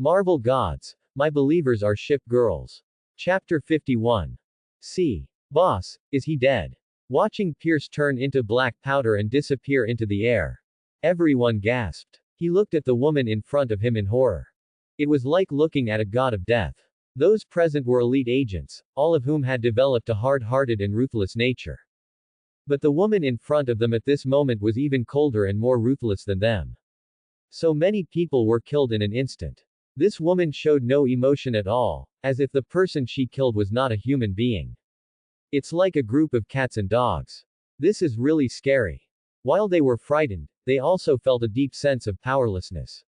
Marvel gods, my believers are ship girls. Chapter 51. C. Boss, is he dead? Watching Pierce turn into black powder and disappear into the air. Everyone gasped. He looked at the woman in front of him in horror. It was like looking at a god of death. Those present were elite agents, all of whom had developed a hard-hearted and ruthless nature. But the woman in front of them at this moment was even colder and more ruthless than them. So many people were killed in an instant. This woman showed no emotion at all, as if the person she killed was not a human being. It's like a group of cats and dogs. This is really scary. While they were frightened, they also felt a deep sense of powerlessness.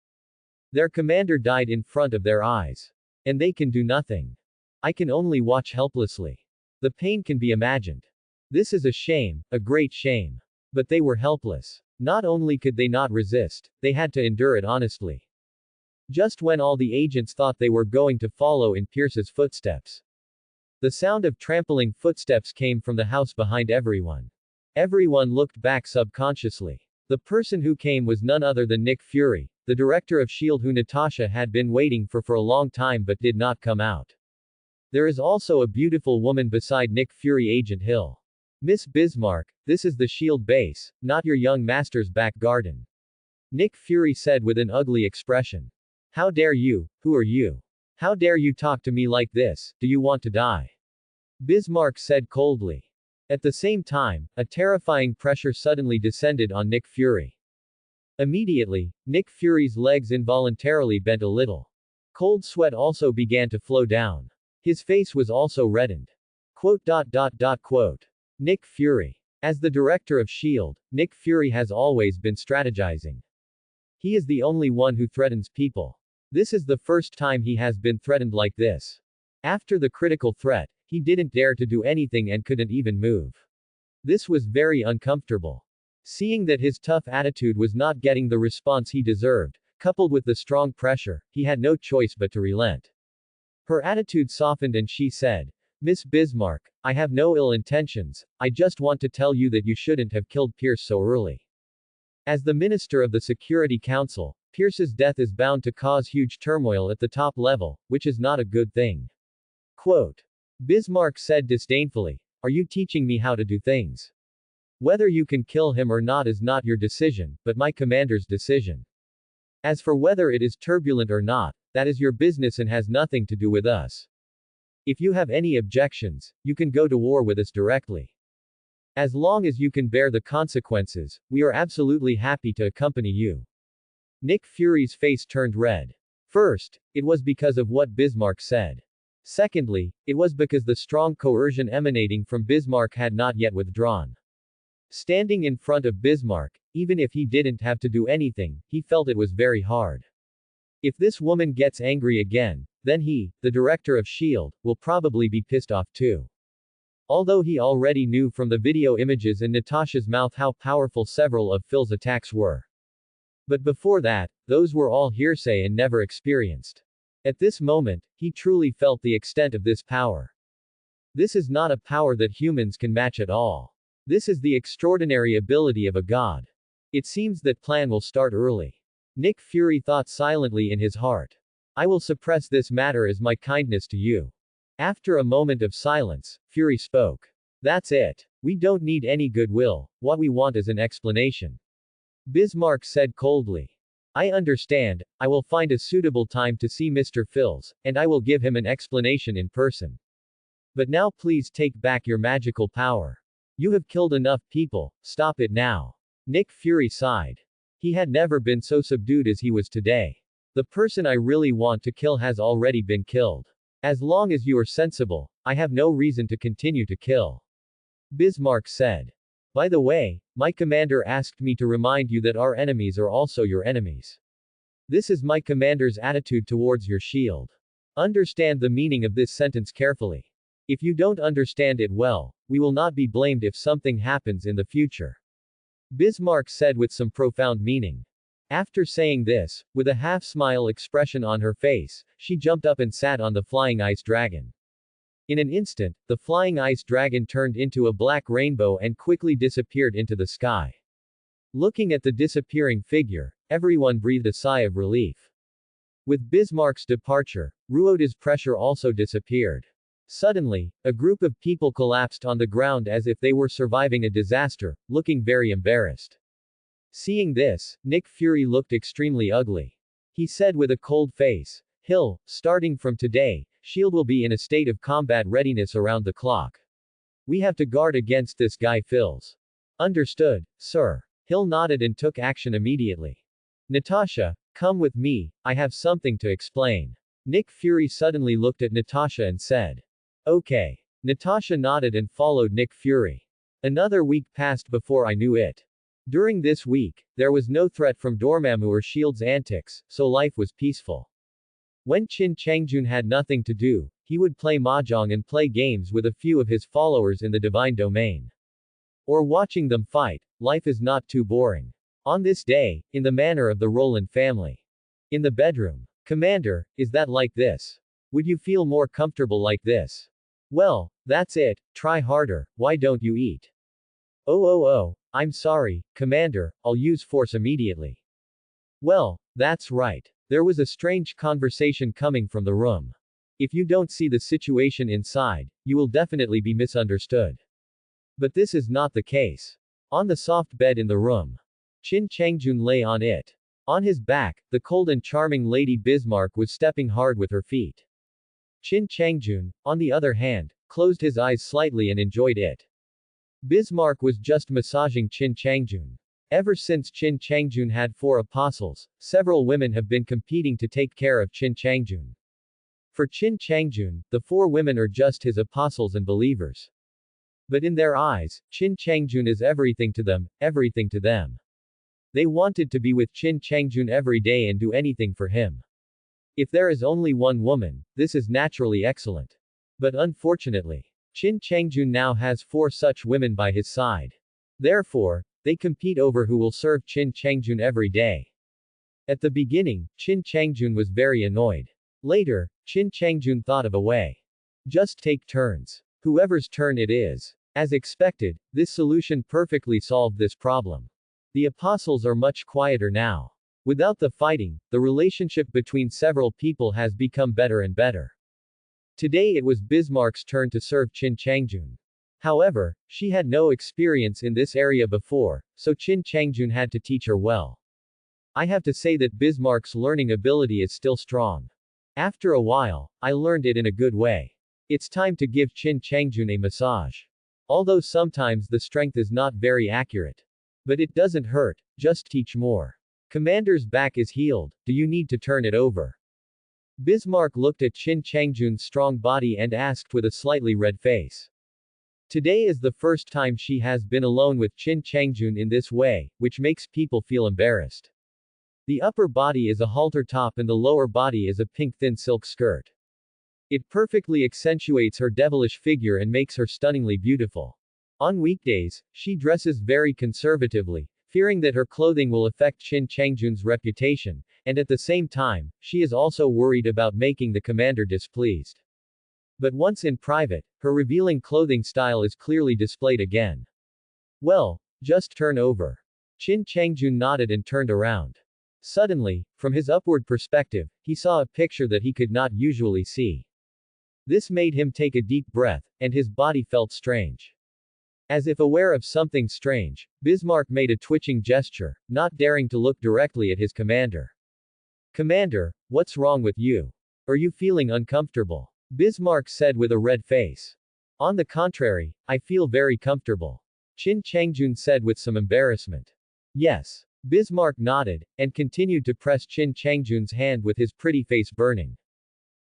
Their commander died in front of their eyes. And they can do nothing. I can only watch helplessly. The pain can be imagined. This is a shame, a great shame. But they were helpless. Not only could they not resist, they had to endure it honestly. Just when all the agents thought they were going to follow in Pierce's footsteps. The sound of trampling footsteps came from the house behind everyone. Everyone looked back subconsciously. The person who came was none other than Nick Fury, the director of S.H.I.E.L.D. who Natasha had been waiting for a long time but did not come out. There is also a beautiful woman beside Nick Fury, Agent Hill. Miss Bismarck, this is the S.H.I.E.L.D. base, not your young master's back garden. Nick Fury said with an ugly expression. How dare you, who are you? How dare you talk to me like this, do you want to die? Bismarck said coldly. At the same time, a terrifying pressure suddenly descended on Nick Fury. Immediately, Nick Fury's legs involuntarily bent a little. Cold sweat also began to flow down. His face was also reddened. Quote. Nick Fury. As the director of S.H.I.E.L.D., Nick Fury has always been strategizing. He is the only one who threatens people. This is the first time he has been threatened like this. After the critical threat, he didn't dare to do anything and couldn't even move. This was very uncomfortable. Seeing that his tough attitude was not getting the response he deserved, coupled with the strong pressure, he had no choice but to relent. Her attitude softened and she said, Miss Bismarck, I have no ill intentions, I just want to tell you that you shouldn't have killed Pierce so early. As the Minister of the Security Council, Pierce's death is bound to cause huge turmoil at the top level, which is not a good thing. Quote. Bismarck said disdainfully, are you teaching me how to do things? Whether you can kill him or not is not your decision, but my commander's decision. As for whether it is turbulent or not, that is your business and has nothing to do with us. If you have any objections, you can go to war with us directly. As long as you can bear the consequences, we are absolutely happy to accompany you. Nick Fury's face turned red. First, it was because of what Bismarck said. Secondly, it was because the strong coercion emanating from Bismarck had not yet withdrawn. Standing in front of Bismarck, even if he didn't have to do anything, he felt it was very hard. If this woman gets angry again, then he, the director of S.H.I.E.L.D., will probably be pissed off too. Although he already knew from the video images in Natasha's mouth how powerful several of Phil's attacks were. But before that, those were all hearsay and never experienced. At this moment, he truly felt the extent of this power. This is not a power that humans can match at all. This is the extraordinary ability of a god. It seems that plan will start early. Nick Fury thought silently in his heart. I will suppress this matter as my kindness to you. After a moment of silence, Fury spoke. That's it. We don't need any goodwill, what we want is an explanation. Bismarck said coldly. I understand, I will find a suitable time to see Mr. Phils, and I will give him an explanation in person. But now please take back your magical power. You have killed enough people, stop it now. Nick Fury sighed. He had never been so subdued as he was today. The person I really want to kill has already been killed. As long as you are sensible, I have no reason to continue to kill. Bismarck said. By the way, my commander asked me to remind you that our enemies are also your enemies. This is my commander's attitude towards your shield. Understand the meaning of this sentence carefully. If you don't understand it well, we will not be blamed if something happens in the future. Bismarck said with some profound meaning. After saying this, with a half-smile expression on her face, she jumped up and sat on the flying ice dragon. In an instant, the flying ice dragon turned into a black rainbow and quickly disappeared into the sky. Looking at the disappearing figure, everyone breathed a sigh of relief. With Bismarck's departure, Ruoda's pressure also disappeared. Suddenly, a group of people collapsed on the ground as if they were surviving a disaster, looking very embarrassed. Seeing this, Nick Fury looked extremely ugly. He said with a cold face, Hill, starting from today, SHIELD will be in a state of combat readiness around the clock. We have to guard against this guy Phils. Understood, sir. Hill nodded and took action immediately. Natasha, come with me, I have something to explain. Nick Fury suddenly looked at Natasha and said. Okay. Natasha nodded and followed Nick Fury. Another week passed before I knew it. During this week, there was no threat from Dormammu or SHIELD's antics, so life was peaceful. When Qin Changjun had nothing to do, he would play mahjong and play games with a few of his followers in the divine domain. Or watching them fight, life is not too boring. On this day, in the manner of the Roland family. In the bedroom. Commander, is that like this? Would you feel more comfortable like this? Well, that's it, try harder, why don't you eat? Oh, I'm sorry, Commander, I'll use force immediately. Well, that's right. There was a strange conversation coming from the room. If you don't see the situation inside, you will definitely be misunderstood. But this is not the case. On the soft bed in the room, Qin Changjun lay on it. On his back, the cold and charming Lady Bismarck was stepping hard with her feet. Qin Changjun, on the other hand, closed his eyes slightly and enjoyed it. Bismarck was just massaging Qin Changjun. Ever since Qin Changjun had 4 apostles, several women have been competing to take care of Qin Changjun. For Qin Changjun, the 4 women are just his apostles and believers. But in their eyes, Qin Changjun is everything to them, everything to them. They wanted to be with Qin Changjun every day and do anything for him. If there is only one woman, this is naturally excellent. But unfortunately, Qin Changjun now has 4 such women by his side. Therefore, they compete over who will serve Qin Changjun every day. At the beginning, Qin Changjun was very annoyed. Later, Qin Changjun thought of a way. Just take turns. Whoever's turn it is. As expected, this solution perfectly solved this problem. The apostles are much quieter now. Without the fighting, the relationship between several people has become better and better. Today it was Bismarck's turn to serve Qin Changjun. However, she had no experience in this area before, so Qin Changjun had to teach her well. I have to say that Bismarck's learning ability is still strong. After a while, I learned it in a good way. It's time to give Qin Changjun a massage. Although sometimes the strength is not very accurate. But it doesn't hurt, just teach more. Commander's back is healed, do you need to turn it over? Bismarck looked at Qin Changjun's strong body and asked with a slightly red face. Today is the first time she has been alone with Qin Changjun in this way, which makes people feel embarrassed. The upper body is a halter top and the lower body is a pink thin silk skirt. It perfectly accentuates her devilish figure and makes her stunningly beautiful. On weekdays, she dresses very conservatively, fearing that her clothing will affect Qin Changjun's reputation, and at the same time, she is also worried about making the commander displeased. But once in private, her revealing clothing style is clearly displayed again. Well, just turn over. Qin Changjun nodded and turned around. Suddenly, from his upward perspective, he saw a picture that he could not usually see. This made him take a deep breath, and his body felt strange. As if aware of something strange, Bismarck made a twitching gesture, not daring to look directly at his commander. Commander, what's wrong with you? Are you feeling uncomfortable? Bismarck said with a red face. On the contrary, I feel very comfortable. Qin Changjun said with some embarrassment. Yes. Bismarck nodded, and continued to press Qin Changjun's hand with his pretty face burning.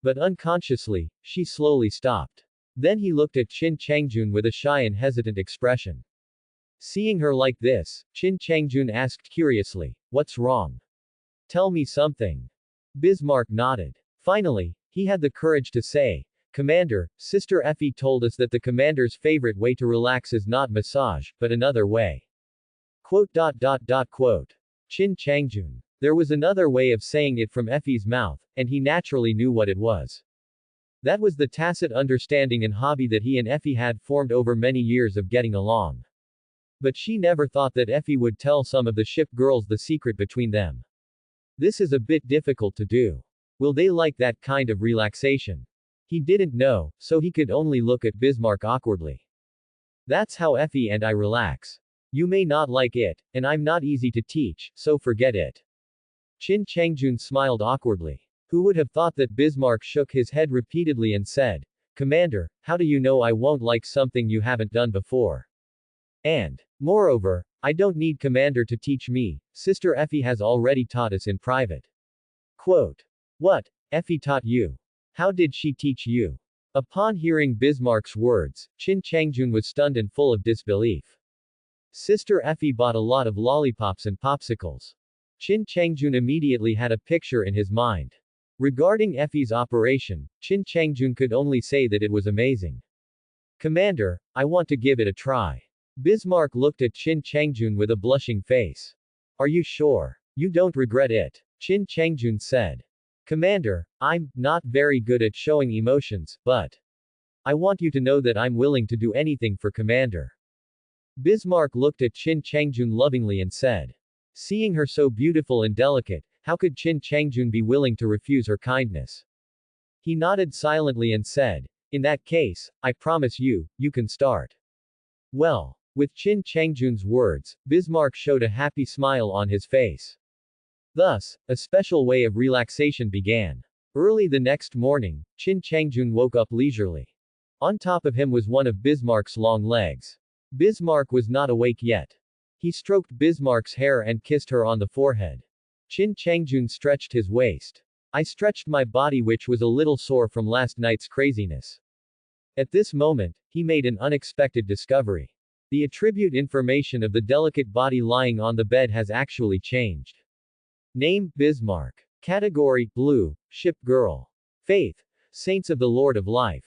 But unconsciously, she slowly stopped. Then he looked at Qin Changjun with a shy and hesitant expression. Seeing her like this, Qin Changjun asked curiously, what's wrong? Tell me something. Bismarck nodded. Finally, he had the courage to say, Commander, Sister Effie told us that the commander's favorite way to relax is not massage, but another way. Quote. Qin Changjun. There was another way of saying it from Effie's mouth, and he naturally knew what it was. That was the tacit understanding and hobby that he and Effie had formed over many years of getting along. But she never thought that Effie would tell some of the ship girls the secret between them. This is a bit difficult to do. Will they like that kind of relaxation? He didn't know, so he could only look at Bismarck awkwardly. That's how Effie and I relax. You may not like it, and I'm not easy to teach, so forget it. Qin Changjun smiled awkwardly. Who would have thought that Bismarck shook his head repeatedly and said, Commander, how do you know I won't like something you haven't done before? And, moreover, I don't need Commander to teach me, Sister Effie has already taught us in private. Quote. What? Effie taught you? How did she teach you? Upon hearing Bismarck's words, Qin Changjun was stunned and full of disbelief. Sister Effie bought a lot of lollipops and popsicles. Qin Changjun immediately had a picture in his mind. Regarding Effie's operation, Qin Changjun could only say that it was amazing. Commander, I want to give it a try. Bismarck looked at Qin Changjun with a blushing face. Are you sure? You don't regret it? Qin Changjun said. Commander, I'm not very good at showing emotions, but I want you to know that I'm willing to do anything for Commander. Bismarck looked at Qin Changjun lovingly and said. Seeing her so beautiful and delicate, how could Qin Changjun be willing to refuse her kindness? He nodded silently and said, in that case, I promise you, you can start. Well, with Qin Changjun's words, Bismarck showed a happy smile on his face. Thus, a special way of relaxation began. Early the next morning, Qin Changjun woke up leisurely. On top of him was one of Bismarck's long legs. Bismarck was not awake yet. He stroked Bismarck's hair and kissed her on the forehead. Qin Changjun stretched his waist. I stretched my body, which was a little sore from last night's craziness. At this moment, he made an unexpected discovery. The attribute information of the delicate body lying on the bed has actually changed. Name, Bismarck. Category, Blue, Ship Girl. Faith, Saints of the Lord of Life.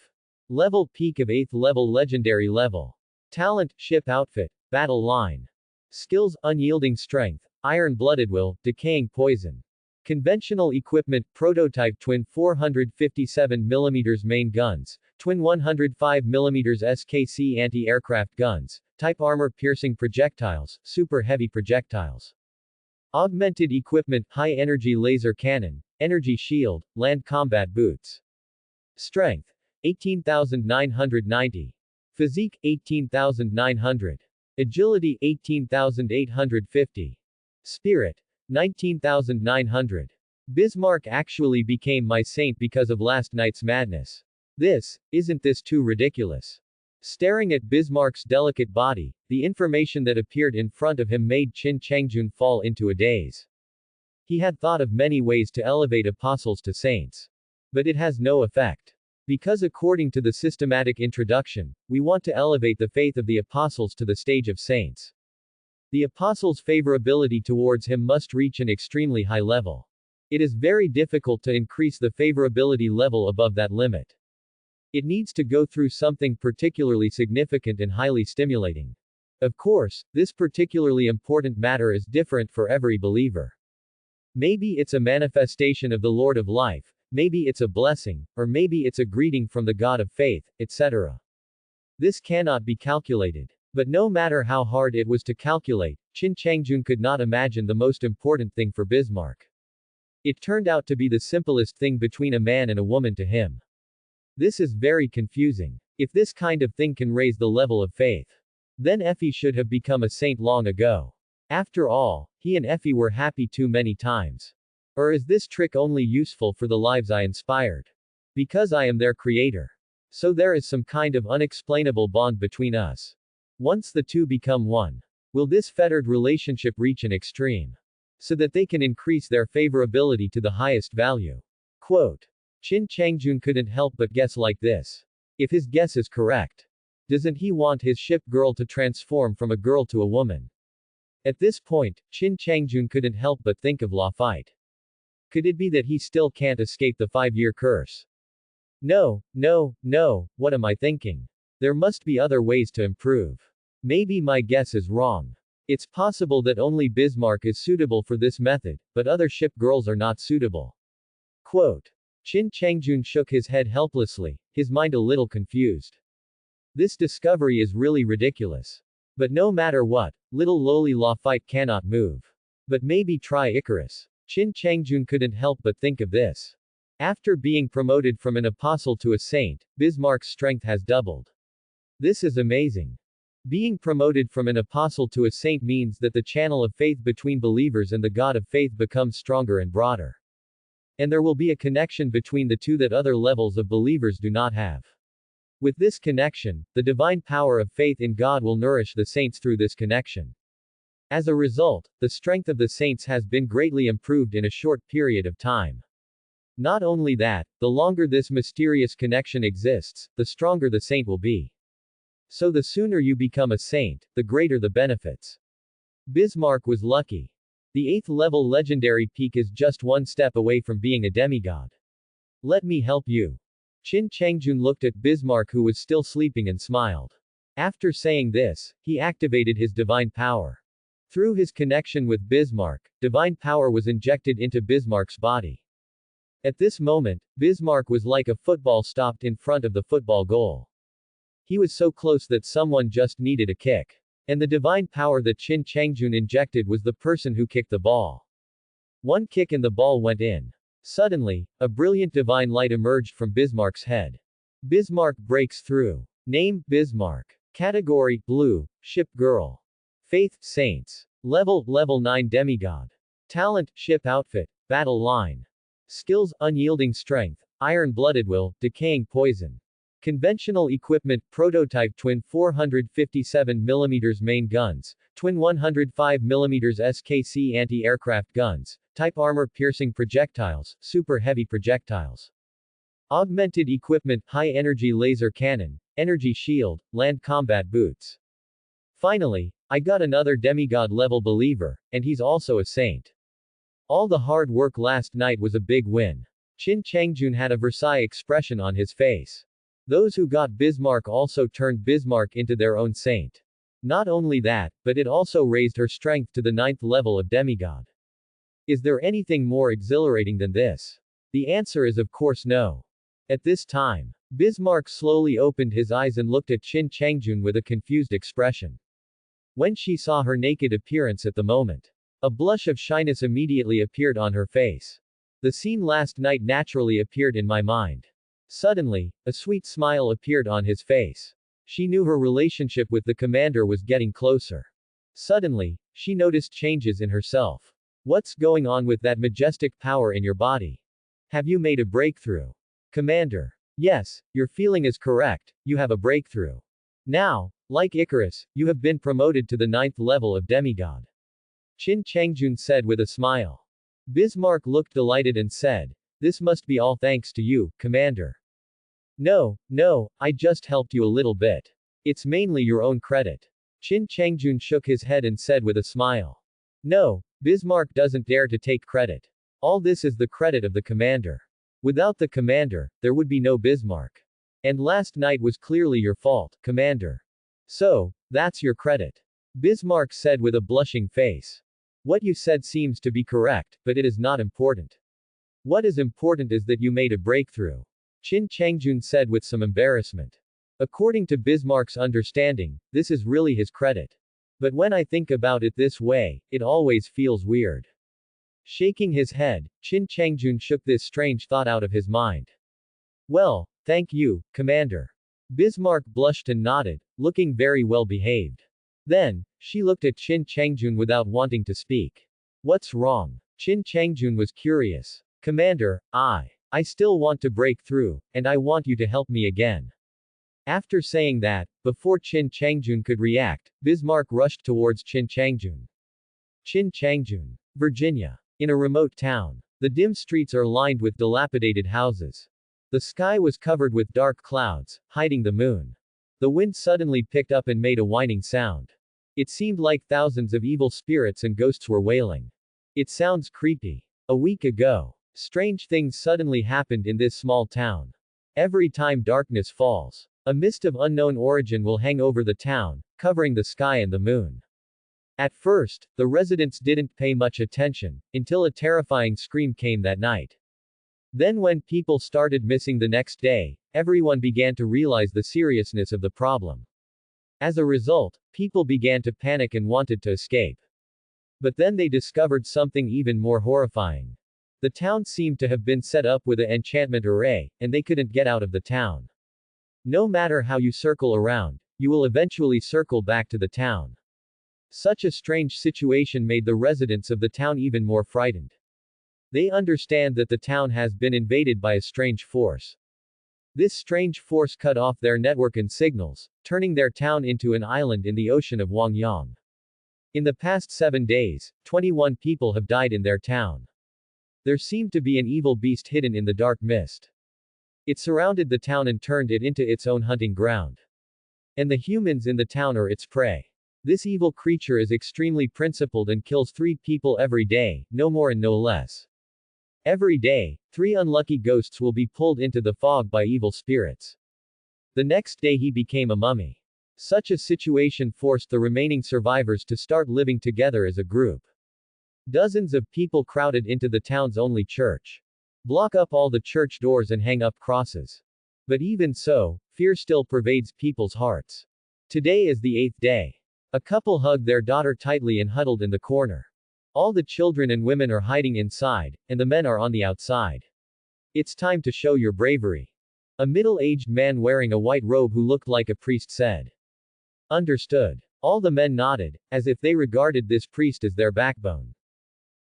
Level, Peak of 8th level, Legendary level. Talent, Ship Outfit, Battle Line. Skills, Unyielding Strength, Iron-Blooded Will, Decaying Poison. Conventional equipment, Prototype Twin 457mm main guns, Twin 105mm SKC anti-aircraft guns, Type Armor-Piercing Projectiles, Super Heavy Projectiles. Augmented equipment, High-Energy Laser Cannon, Energy Shield, Land Combat Boots. Strength, 18,990. Physique, 18,900. Agility, 18,850. Spirit, 19,900. Bismarck actually became my saint because of last night's madness. Isn't this too ridiculous? Staring at Bismarck's delicate body, the information that appeared in front of him made Qin Changjun fall into a daze. He had thought of many ways to elevate apostles to saints. But it has no effect. Because according to the systematic introduction, we want to elevate the faith of the apostles to the stage of saints. The apostles' favorability towards him must reach an extremely high level. It is very difficult to increase the favorability level above that limit. It needs to go through something particularly significant and highly stimulating. Of course, this particularly important matter is different for every believer. Maybe it's a manifestation of the Lord of Life, maybe it's a blessing, or maybe it's a greeting from the God of faith, etc. This cannot be calculated. But no matter how hard it was to calculate, Qin Changjun could not imagine the most important thing for Bismarck. It turned out to be the simplest thing between a man and a woman to him. This is very confusing. If this kind of thing can raise the level of faith, then Effie should have become a saint long ago. After all, he and Effie were happy too many times. Or is this trick only useful for the lives I inspired? Because I am their creator. So there is some kind of unexplainable bond between us. Once the two become one, will this fettered relationship reach an extreme? So that they can increase their favorability to the highest value. Quote. Qin Changjun couldn't help but guess like this. If his guess is correct, doesn't he want his ship girl to transform from a girl to a woman? At this point, Qin Changjun couldn't help but think of Lafite. Could it be that he still can't escape the 5-year curse? No, what am I thinking? There must be other ways to improve. Maybe my guess is wrong. It's possible that only Bismarck is suitable for this method, but other ship girls are not suitable. Quote. Qin Changjun shook his head helplessly, his mind a little confused. This discovery is really ridiculous. But no matter what, little lowly Lafite cannot move. But maybe try Icarus. Qin Changjun couldn't help but think of this. After being promoted from an apostle to a saint, Bismarck's strength has doubled. This is amazing. Being promoted from an apostle to a saint means that the channel of faith between believers and the God of faith becomes stronger and broader. And there will be a connection between the two that other levels of believers do not have. With this connection, the divine power of faith in God will nourish the saints through this connection. As a result, the strength of the saints has been greatly improved in a short period of time. Not only that, the longer this mysterious connection exists, the stronger the saint will be. So the sooner you become a saint, the greater the benefits. Bismarck was lucky. The 8th level legendary peak is just one step away from being a demigod. Let me help you. Qin Changjun looked at Bismarck, who was still sleeping, and smiled. After saying this, he activated his divine power. Through his connection with Bismarck, divine power was injected into Bismarck's body. At this moment, Bismarck was like a football stopped in front of the football goal. He was so close that someone just needed a kick. And the divine power that Qin Changjun injected was the person who kicked the ball. One kick and the ball went in. Suddenly, a brilliant divine light emerged from Bismarck's head. Bismarck breaks through. Name, Bismarck. Category, Blue, Ship Girl. Faith, Saints. Level 9 Demigod. Talent, Ship Outfit, Battle Line. Skills, Unyielding Strength, Iron-Blooded Will, Decaying Poison. Conventional equipment, prototype twin 457mm main guns, twin 105mm SKC anti-aircraft guns, type armor-piercing projectiles, super heavy projectiles. Augmented equipment, high-energy laser cannon, energy shield, land combat boots. Finally, I got another demigod-level believer, and he's also a saint. All the hard work last night was a big win. Qin Changjun had a Versailles expression on his face. Those who got Bismarck also turned Bismarck into their own saint. Not only that, but it also raised her strength to the 9th level of demigod. Is there anything more exhilarating than this? The answer is of course no. At this time, Bismarck slowly opened his eyes and looked at Qin Changjun with a confused expression. When she saw her naked appearance at the moment, a blush of shyness immediately appeared on her face. The scene last night naturally appeared in my mind. Suddenly, a sweet smile appeared on his face. She knew her relationship with the commander was getting closer. Suddenly, she noticed changes in herself. What's going on with that majestic power in your body? Have you made a breakthrough? Commander. Yes, your feeling is correct, you have a breakthrough. Now, like Icarus, you have been promoted to the 9th level of demigod. Qin Changjun said with a smile. Bismarck looked delighted and said, "This must be all thanks to you, Commander." No, I just helped you a little bit. It's mainly your own credit. Qin Changjun shook his head and said with a smile. No, Bismarck doesn't dare to take credit. All this is the credit of the commander. Without the commander, there would be no Bismarck. And last night was clearly your fault, Commander. So, that's your credit. Bismarck said with a blushing face. What you said seems to be correct, but it is not important. What is important is that you made a breakthrough. Qin Changjun said with some embarrassment. According to Bismarck's understanding, this is really his credit. But when I think about it this way, it always feels weird. Shaking his head, Qin Changjun shook this strange thought out of his mind. Well, thank you, Commander. Bismarck blushed and nodded, looking very well behaved. Then, she looked at Qin Changjun without wanting to speak. What's wrong? Qin Changjun was curious. Commander, I still want to break through, and I want you to help me again. After saying that, before Qin Changjun could react, Bismarck rushed towards Qin Changjun. Qin Changjun, Virginia. In a remote town. The dim streets are lined with dilapidated houses. The sky was covered with dark clouds, hiding the moon. The wind suddenly picked up and made a whining sound. It seemed like thousands of evil spirits and ghosts were wailing. It sounds creepy. A week ago, strange things suddenly happened in this small town. Every time darkness falls, a mist of unknown origin will hang over the town, covering the sky and the moon. At first, the residents didn't pay much attention, until a terrifying scream came that night. Then when people started missing the next day, everyone began to realize the seriousness of the problem. As a result, people began to panic and wanted to escape. But then they discovered something even more horrifying. The town seemed to have been set up with an enchantment array, and they couldn't get out of the town. No matter how you circle around, you will eventually circle back to the town. Such a strange situation made the residents of the town even more frightened. They understand that the town has been invaded by a strange force. This strange force cut off their network and signals, turning their town into an island in the ocean of Wangyang. In the past 7 days, 21 people have died in their town. There seemed to be an evil beast hidden in the dark mist. It surrounded the town and turned it into its own hunting ground. And the humans in the town are its prey. This evil creature is extremely principled and kills 3 people every day, no more and no less. Every day, 3 unlucky ghosts will be pulled into the fog by evil spirits. The next day he became a mummy. Such a situation forced the remaining survivors to start living together as a group. Dozens of people crowded into the town's only church. Block up all the church doors and hang up crosses. But even so, fear still pervades people's hearts. Today is the 8th day. A couple hugged their daughter tightly and huddled in the corner. All the children and women are hiding inside, and the men are on the outside. It's time to show your bravery. A middle-aged man wearing a white robe who looked like a priest said. Understood. All the men nodded, as if they regarded this priest as their backbone.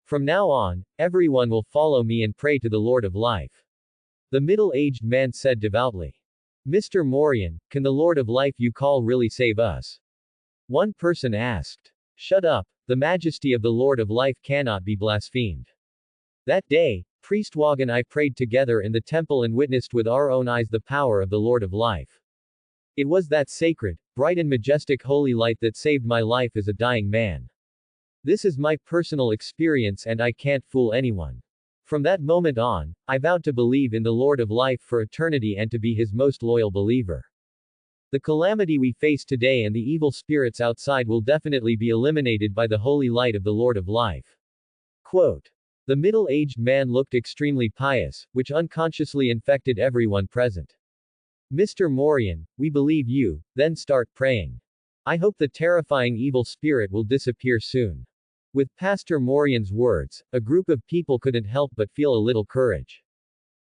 From now on, everyone will follow me and pray to the Lord of Life. The middle-aged man said devoutly. Mr. Morian, can the Lord of Life you call really save us? One person asked. Shut up, the majesty of the Lord of Life cannot be blasphemed. That day, Priest Wog and I prayed together in the temple and witnessed with our own eyes the power of the Lord of Life. It was that sacred, bright and majestic holy light that saved my life as a dying man. This is my personal experience and I can't fool anyone. From that moment on, I vowed to believe in the Lord of Life for eternity and to be his most loyal believer. The calamity we face today and the evil spirits outside will definitely be eliminated by the holy light of the Lord of Life. Quote. The middle-aged man looked extremely pious, which unconsciously infected everyone present. Mr. Morian, we believe you, then start praying. I hope the terrifying evil spirit will disappear soon. With Pastor Morian's words, a group of people couldn't help but feel a little courage.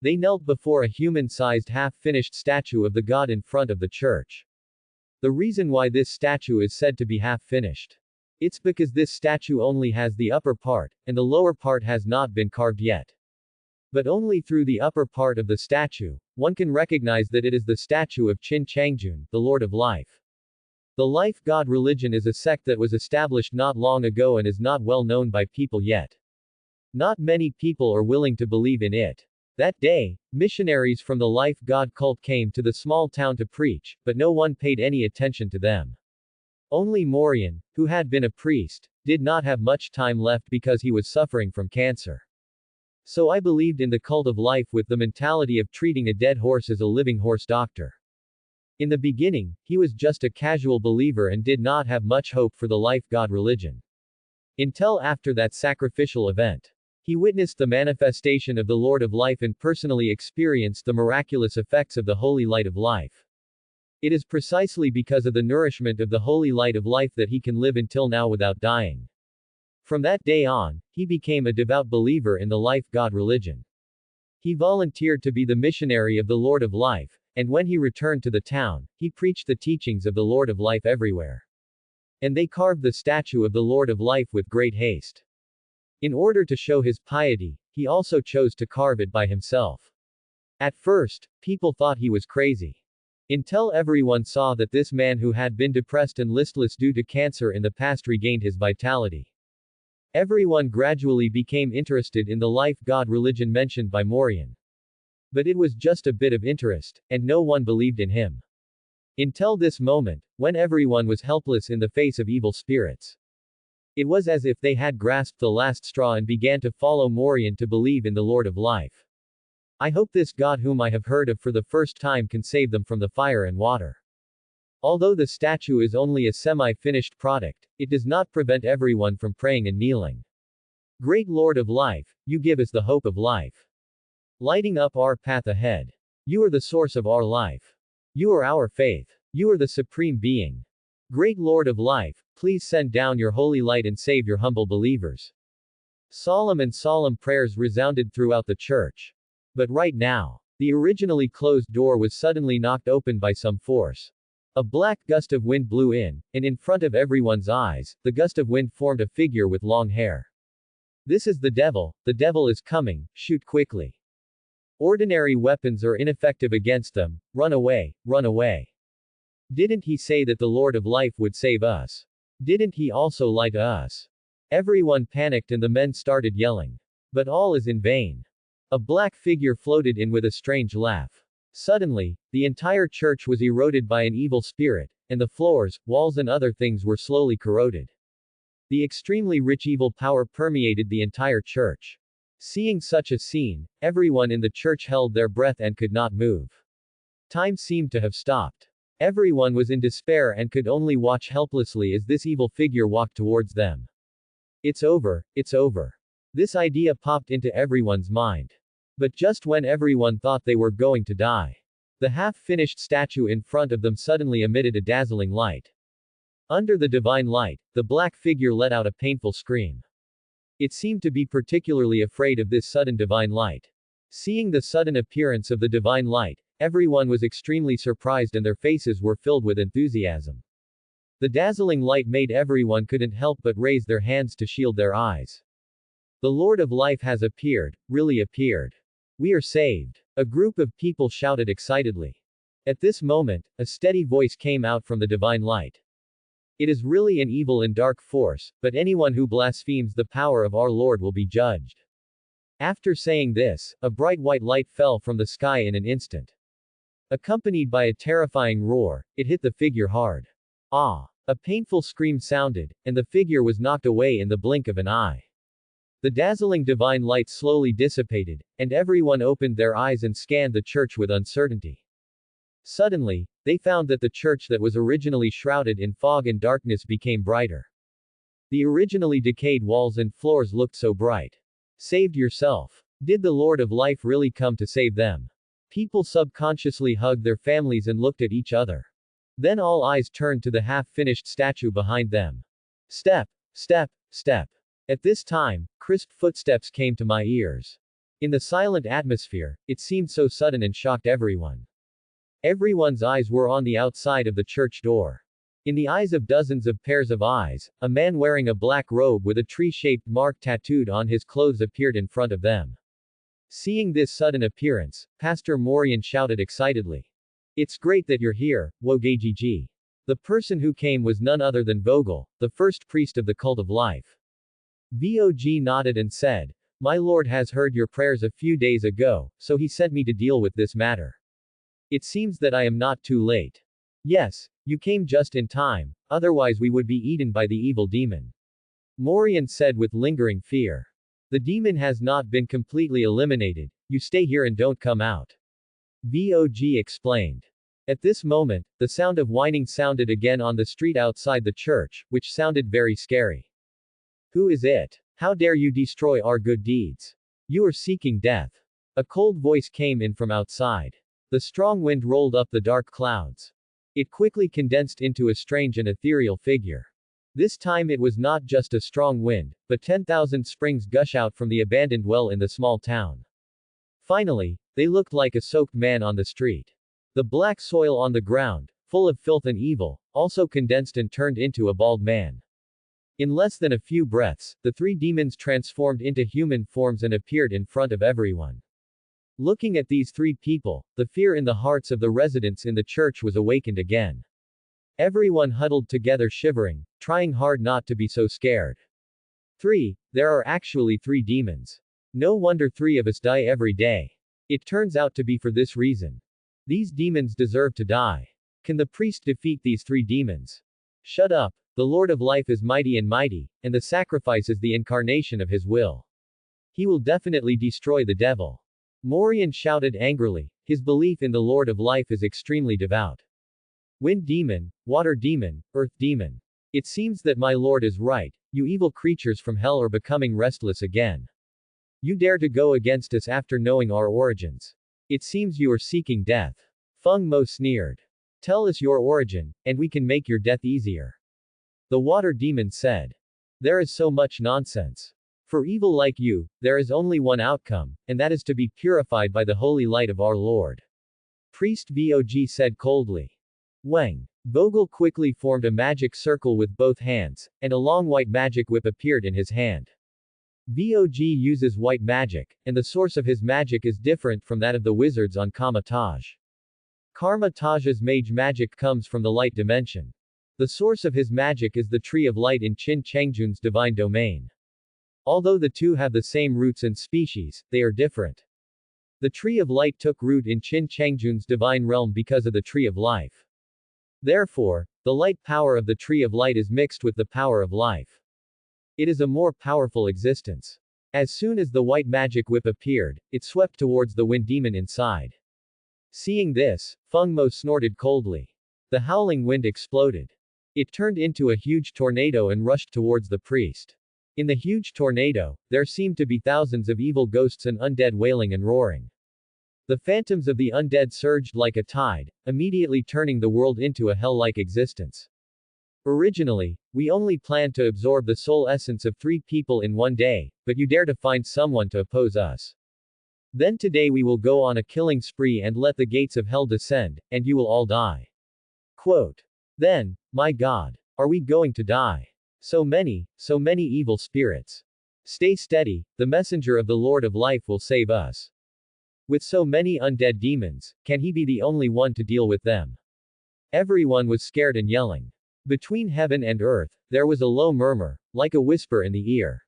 They knelt before a human-sized half-finished statue of the god in front of the church. The reason why this statue is said to be half-finished. It's because this statue only has the upper part, and the lower part has not been carved yet. But only through the upper part of the statue, one can recognize that it is the statue of Qin Changjun, the Lord of Life. The Life God religion is a sect that was established not long ago and is not well known by people yet. Not many people are willing to believe in it. That day, missionaries from the Life God cult came to the small town to preach, but no one paid any attention to them. Only Morian, who had been a priest, did not have much time left because he was suffering from cancer. So I believed in the cult of life with the mentality of treating a dead horse as a living horse doctor. In the beginning, he was just a casual believer and did not have much hope for the Life God religion. Until after that sacrificial event. He witnessed the manifestation of the Lord of Life and personally experienced the miraculous effects of the holy light of life. It is precisely because of the nourishment of the holy light of life that he can live until now without dying. From that day on, he became a devout believer in the Life God religion. He volunteered to be the missionary of the Lord of Life, and when he returned to the town, he preached the teachings of the Lord of Life everywhere. And they carved the statue of the Lord of Life with great haste. In order to show his piety, he also chose to carve it by himself. At first, people thought he was crazy. Until everyone saw that this man who had been depressed and listless due to cancer in the past regained his vitality. Everyone gradually became interested in the Life God religion mentioned by Morian. But it was just a bit of interest, and no one believed in him. Until this moment, when everyone was helpless in the face of evil spirits. It was as if they had grasped the last straw and began to follow Morian to believe in the Lord of Life. I hope this God whom I have heard of for the first time can save them from the fire and water. Although the statue is only a semi-finished product, it does not prevent everyone from praying and kneeling. Great Lord of Life, you give us the hope of life. Lighting up our path ahead. You are the source of our life. You are our faith. You are the Supreme Being. Great Lord of Life, please send down your holy light and save your humble believers. Solemn prayers resounded throughout the church. But right now, the originally closed door was suddenly knocked open by some force. A black gust of wind blew in front of everyone's eyes, the gust of wind formed a figure with long hair. This is the devil is coming, shoot quickly. Ordinary weapons are ineffective against them, run away, run away. Didn't he say that the Lord of Life would save us? Didn't he also lie to us? Everyone panicked and the men started yelling. But all is in vain. A black figure floated in with a strange laugh. Suddenly, the entire church was eroded by an evil spirit, and the floors, walls and other things were slowly corroded. The extremely rich evil power permeated the entire church. Seeing such a scene, everyone in the church held their breath and could not move. Time seemed to have stopped. Everyone was in despair and could only watch helplessly as this evil figure walked towards them. It's over, it's over. This idea popped into everyone's mind. But just when everyone thought they were going to die, the half-finished statue in front of them suddenly emitted a dazzling light. Under the divine light, the black figure let out a painful scream. It seemed to be particularly afraid of this sudden divine light. Seeing the sudden appearance of the divine light, everyone was extremely surprised and their faces were filled with enthusiasm. The dazzling light made everyone couldn't help but raise their hands to shield their eyes. The Lord of Life has appeared, really appeared. We are saved. A group of people shouted excitedly. At this moment, a steady voice came out from the divine light. It is really an evil and dark force, but anyone who blasphemes the power of our Lord will be judged. After saying this, a bright white light fell from the sky in an instant. Accompanied by a terrifying roar, it hit the figure hard. Ah! A painful scream sounded, and the figure was knocked away in the blink of an eye. The dazzling divine light slowly dissipated, and everyone opened their eyes and scanned the church with uncertainty. Suddenly, they found that the church that was originally shrouded in fog and darkness became brighter. The originally decayed walls and floors looked so bright. Saved yourself. Did the Lord of Life really come to save them? People subconsciously hugged their families and looked at each other. Then all eyes turned to the half-finished statue behind them. Step, step, step. At this time, crisp footsteps came to my ears. In the silent atmosphere, it seemed so sudden and shocked everyone. Everyone's eyes were on the outside of the church door. In the eyes of dozens of pairs of eyes, a man wearing a black robe with a tree-shaped mark tattooed on his clothes appeared in front of them. Seeing this sudden appearance, Pastor Morian shouted excitedly. It's great that you're here, Wogagigi. The person who came was none other than Vogel, the first priest of the cult of life. Vog nodded and said, My Lord has heard your prayers a few days ago, so he sent me to deal with this matter. It seems that I am not too late. Yes, you came just in time, otherwise we would be eaten by the evil demon. Morian said with lingering fear. The demon has not been completely eliminated, you stay here and don't come out. Vog explained. At this moment, the sound of whining sounded again on the street outside the church, which sounded very scary. Who is it? How dare you destroy our good deeds? You are seeking death. A cold voice came in from outside. The strong wind rolled up the dark clouds. It quickly condensed into a strange and ethereal figure. This time it was not just a strong wind, but 10,000 springs gush out from the abandoned well in the small town. Finally, they looked like a soaked man on the street. The black soil on the ground, full of filth and evil, also condensed and turned into a bald man. In less than a few breaths, the three demons transformed into human forms and appeared in front of everyone. Looking at these three people, the fear in the hearts of the residents in the church was awakened again. Everyone huddled together shivering, trying hard not to be so scared. There are actually 3 demons. No wonder 3 of us die every day. It turns out to be for this reason. These demons deserve to die. Can the priest defeat these 3 demons? Shut up. The Lord of Life is mighty, and the sacrifice is the incarnation of his will. He will definitely destroy the devil. Morian shouted angrily. His belief in the Lord of Life is extremely devout. Wind demon, water demon, earth demon. It seems that my lord is right, you evil creatures from hell are becoming restless again. You dare to go against us after knowing our origins. It seems you are seeking death. Feng Mo sneered. Tell us your origin, and we can make your death easier. The water demon said. There is so much nonsense. For evil like you, there is only one outcome, and that is to be purified by the holy light of our Lord. Priest Vog said coldly. Wang. Vogel quickly formed a magic circle with both hands, and a long white magic whip appeared in his hand. Vog uses white magic, and the source of his magic is different from that of the wizards on Karma Taj. Karma Taj's mage magic comes from the light dimension. The source of his magic is the tree of light in Qin Chengjun's divine domain. Although the two have the same roots and species, they are different. The tree of light took root in Qin Chengjun's divine realm because of the tree of life. Therefore, the light power of the tree of light is mixed with the power of life. It is a more powerful existence. As soon as the white magic whip appeared, it swept towards the wind demon inside. Seeing this, Feng Mo snorted coldly. The howling wind exploded. It turned into a huge tornado and rushed towards the priest. In the huge tornado, there seemed to be thousands of evil ghosts and undead wailing and roaring. The phantoms of the undead surged like a tide, immediately turning the world into a hell-like existence. Originally, we only planned to absorb the soul essence of 3 people in one day, but you dare to find someone to oppose us. Then today we will go on a killing spree and let the gates of hell descend, and you will all die. Quote. Then, my God, are we going to die? So many evil spirits. Stay steady, the messenger of the Lord of Life will save us. With so many undead demons, can he be the only one to deal with them? Everyone was scared and yelling. Between heaven and earth, there was a low murmur, like a whisper in the ear.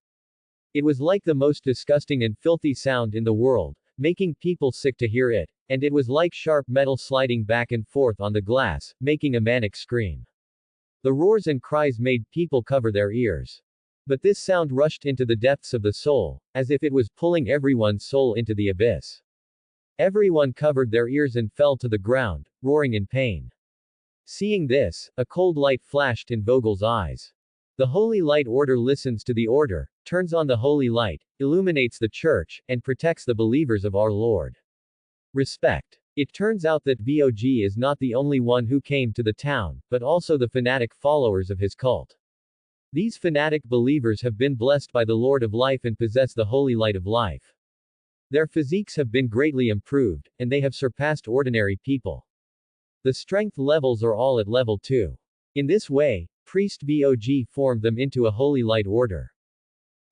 It was like the most disgusting and filthy sound in the world, making people sick to hear it, and it was like sharp metal sliding back and forth on the glass, making a manic scream. The roars and cries made people cover their ears. But this sound rushed into the depths of the soul, as if it was pulling everyone's soul into the abyss. Everyone covered their ears and fell to the ground, roaring in pain. Seeing this, a cold light flashed in Vogel's eyes. The Holy Light Order listens to the order, turns on the Holy Light, illuminates the church, and protects the believers of our Lord. Respect. It turns out that Vog is not the only one who came to the town, but also the fanatic followers of his cult. These fanatic believers have been blessed by the Lord of Life and possess the Holy Light of Life. Their physiques have been greatly improved, and they have surpassed ordinary people. The strength levels are all at level 2. In this way, Priest Vog formed them into a Holy Light Order.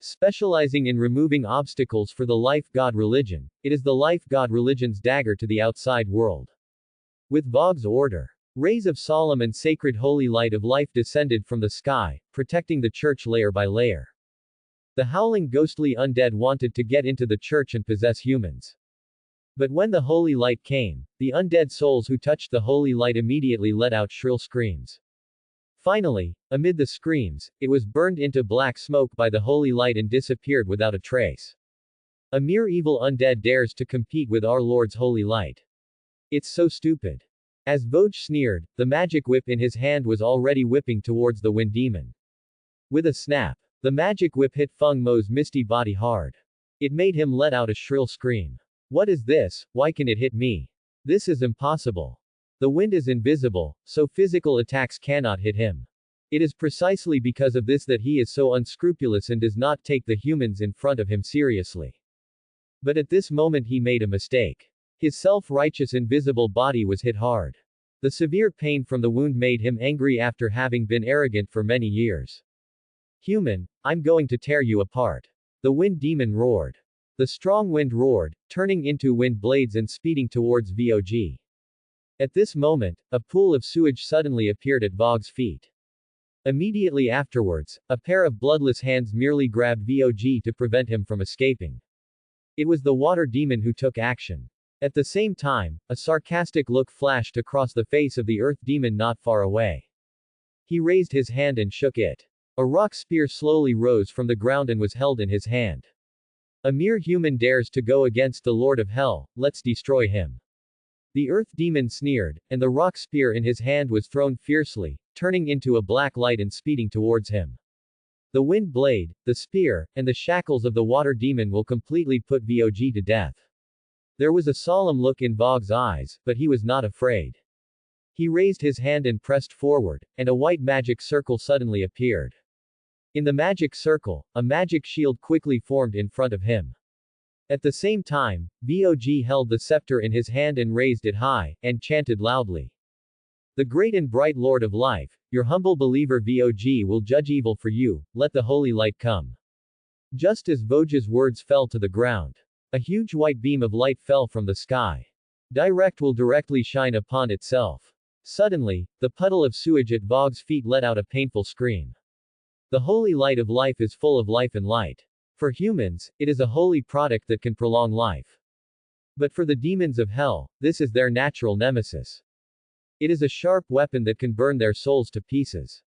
Specializing in removing obstacles for the Life God religion, it is the Life God religion's dagger to the outside world. With Vog's order, rays of solemn and sacred holy light of life descended from the sky, protecting the church layer by layer. The howling ghostly undead wanted to get into the church and possess humans. But when the holy light came, the undead souls who touched the holy light immediately let out shrill screams. Finally, amid the screams, it was burned into black smoke by the holy light and disappeared without a trace. A mere evil undead dares to compete with our Lord's holy light. It's so stupid. As Vog sneered, the magic whip in his hand was already whipping towards the wind demon. With a snap, the magic whip hit Feng Mo's misty body hard. It made him let out a shrill scream. What is this? Why can it hit me? This is impossible. The wind is invisible, so physical attacks cannot hit him. It is precisely because of this that he is so unscrupulous and does not take the humans in front of him seriously. But at this moment he made a mistake. His self-righteous invisible body was hit hard. The severe pain from the wound made him angry after having been arrogant for many years. Human, I'm going to tear you apart. The wind demon roared. The strong wind roared, turning into wind blades and speeding towards Vog. At this moment, a pool of sewage suddenly appeared at Vog's feet. Immediately afterwards, a pair of bloodless hands merely grabbed Vog to prevent him from escaping. It was the water demon who took action. At the same time, a sarcastic look flashed across the face of the earth demon not far away. He raised his hand and shook it. A rock spear slowly rose from the ground and was held in his hand. A mere human dares to go against the Lord of Hell, let's destroy him. The earth demon sneered, and the rock spear in his hand was thrown fiercely, turning into a black light and speeding towards him. The wind blade, the spear, and the shackles of the water demon will completely put Vog to death. There was a solemn look in Vog's eyes, but he was not afraid. He raised his hand and pressed forward, and a white magic circle suddenly appeared. In the magic circle, a magic shield quickly formed in front of him. At the same time, Vog held the scepter in his hand and raised it high, and chanted loudly. The great and bright Lord of Life, your humble believer Vog will judge evil for you, let the holy light come. Just as Vog's words fell to the ground, a huge white beam of light fell from the sky. Direct will directly shine upon itself. Suddenly, the puddle of sewage at Vog's feet let out a painful scream. The holy light of life is full of life and light. For humans, it is a holy product that can prolong life. But for the demons of hell, this is their natural nemesis. It is a sharp weapon that can burn their souls to pieces.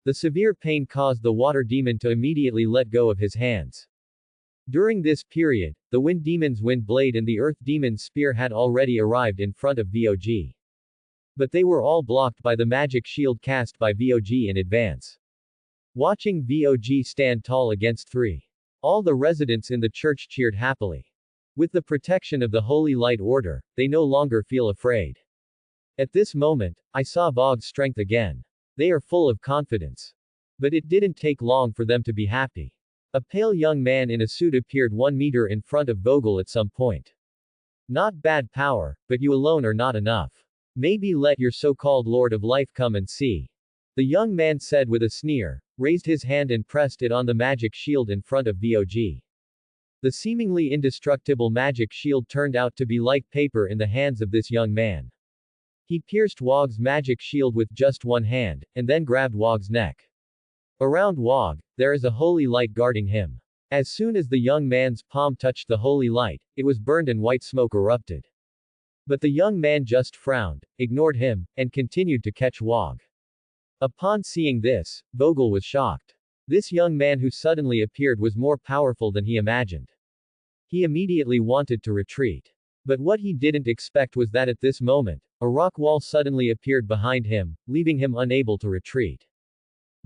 The severe pain caused the water demon to immediately let go of his hands. During this period, the wind demon's wind blade and the earth demon's spear had already arrived in front of Vog. But they were all blocked by the magic shield cast by Vog in advance. Watching Vog stand tall against three. All the residents in the church cheered happily. With the protection of the Holy Light Order, they no longer feel afraid. At this moment, I saw Vog's strength again. They are full of confidence. But it didn't take long for them to be happy. A pale young man in a suit appeared 1 meter in front of Vogel at some point. Not bad power, but you alone are not enough. Maybe let your so-called Lord of Life come and see. The young man said with a sneer, raised his hand and pressed it on the magic shield in front of Vog. The seemingly indestructible magic shield turned out to be like paper in the hands of this young man. He pierced Wog's magic shield with just one hand, and then grabbed Wog's neck. Around Wog, there is a holy light guarding him. As soon as the young man's palm touched the holy light, it was burned and white smoke erupted. But the young man just frowned, ignored him, and continued to catch Wog. Upon seeing this, Vogel was shocked. This young man who suddenly appeared was more powerful than he imagined. He immediately wanted to retreat. But what he didn't expect was that at this moment, a rock wall suddenly appeared behind him, leaving him unable to retreat.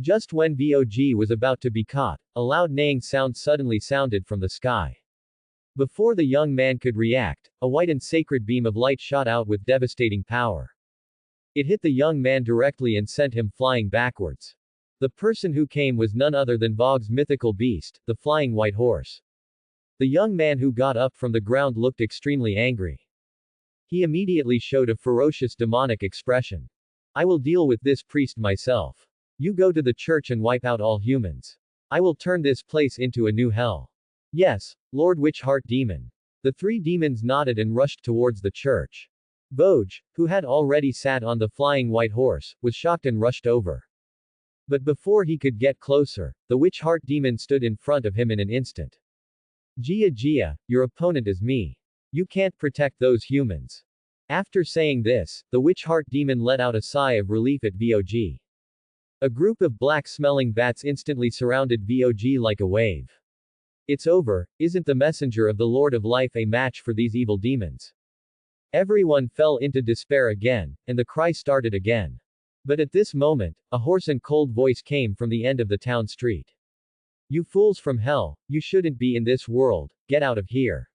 Just when Vog was about to be caught, a loud neighing sound suddenly sounded from the sky. Before the young man could react, a white and sacred beam of light shot out with devastating power. It hit the young man directly and sent him flying backwards. The person who came was none other than Vog's mythical beast, the flying white horse. The young man who got up from the ground looked extremely angry. He immediately showed a ferocious demonic expression. I will deal with this priest myself. You go to the church and wipe out all humans. I will turn this place into a new hell. Yes, Lord Witch Heart Demon. The 3 demons nodded and rushed towards the church. Vog, who had already sat on the flying white horse, was shocked and rushed over. But before he could get closer, the Witch Heart Demon stood in front of him in an instant. Gia, your opponent is me. You can't protect those humans. After saying this, the Witch Heart Demon let out a sigh of relief at Vog. A group of black-smelling bats instantly surrounded Vog like a wave. It's over, isn't the messenger of the Lord of Life a match for these evil demons? Everyone fell into despair again, and the cry started again. But at this moment, a hoarse and cold voice came from the end of the town street. You fools from hell, you shouldn't be in this world, get out of here.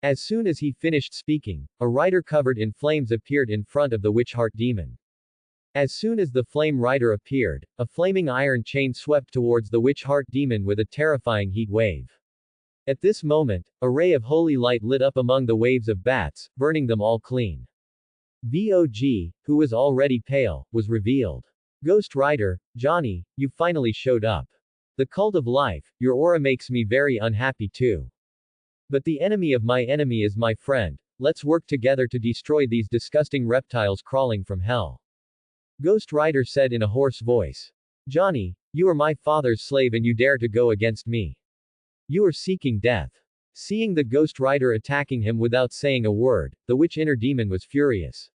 As soon as he finished speaking, a rider covered in flames appeared in front of the Witch Heart Demon. As soon as the flame rider appeared, a flaming iron chain swept towards the Witch Heart Demon with a terrifying heat wave. At this moment, a ray of holy light lit up among the waves of bats, burning them all clean. Vog, who was already pale, was revealed. Ghost Rider, Johnny, you finally showed up. The cult of life, your aura makes me very unhappy too. But the enemy of my enemy is my friend, let's work together to destroy these disgusting reptiles crawling from hell. Ghost Rider said in a hoarse voice. Johnny, you are my father's slave and you dare to go against me. You are seeking death. Seeing the Ghost Rider attacking him without saying a word, the Witch Inner Demon was furious.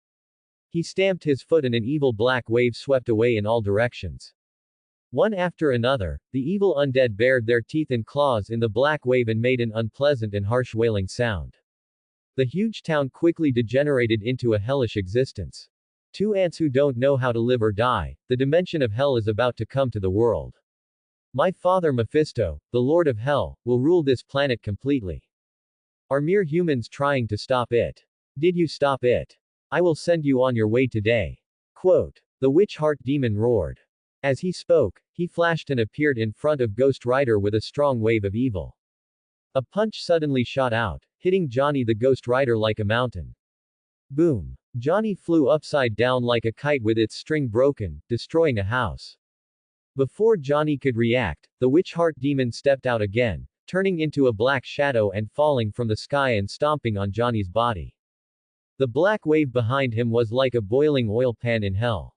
He stamped his foot and an evil black wave swept away in all directions. One after another, the evil undead bared their teeth and claws in the black wave and made an unpleasant and harsh wailing sound. The huge town quickly degenerated into a hellish existence. 2 ants who don't know how to live or die, the dimension of hell is about to come to the world. My father Mephisto, the Lord of Hell, will rule this planet completely. Are mere humans trying to stop it? Did you stop it? I will send you on your way today. Quote. The Witch Heart Demon roared. As he spoke, he flashed and appeared in front of Ghost Rider with a strong wave of evil. A punch suddenly shot out, hitting Johnny the Ghost Rider like a mountain. Boom! Johnny flew upside down like a kite with its string broken, destroying a house. Before Johnny could react, the Witch Heart Demon stepped out again, turning into a black shadow and falling from the sky and stomping on Johnny's body. The black wave behind him was like a boiling oil pan in hell.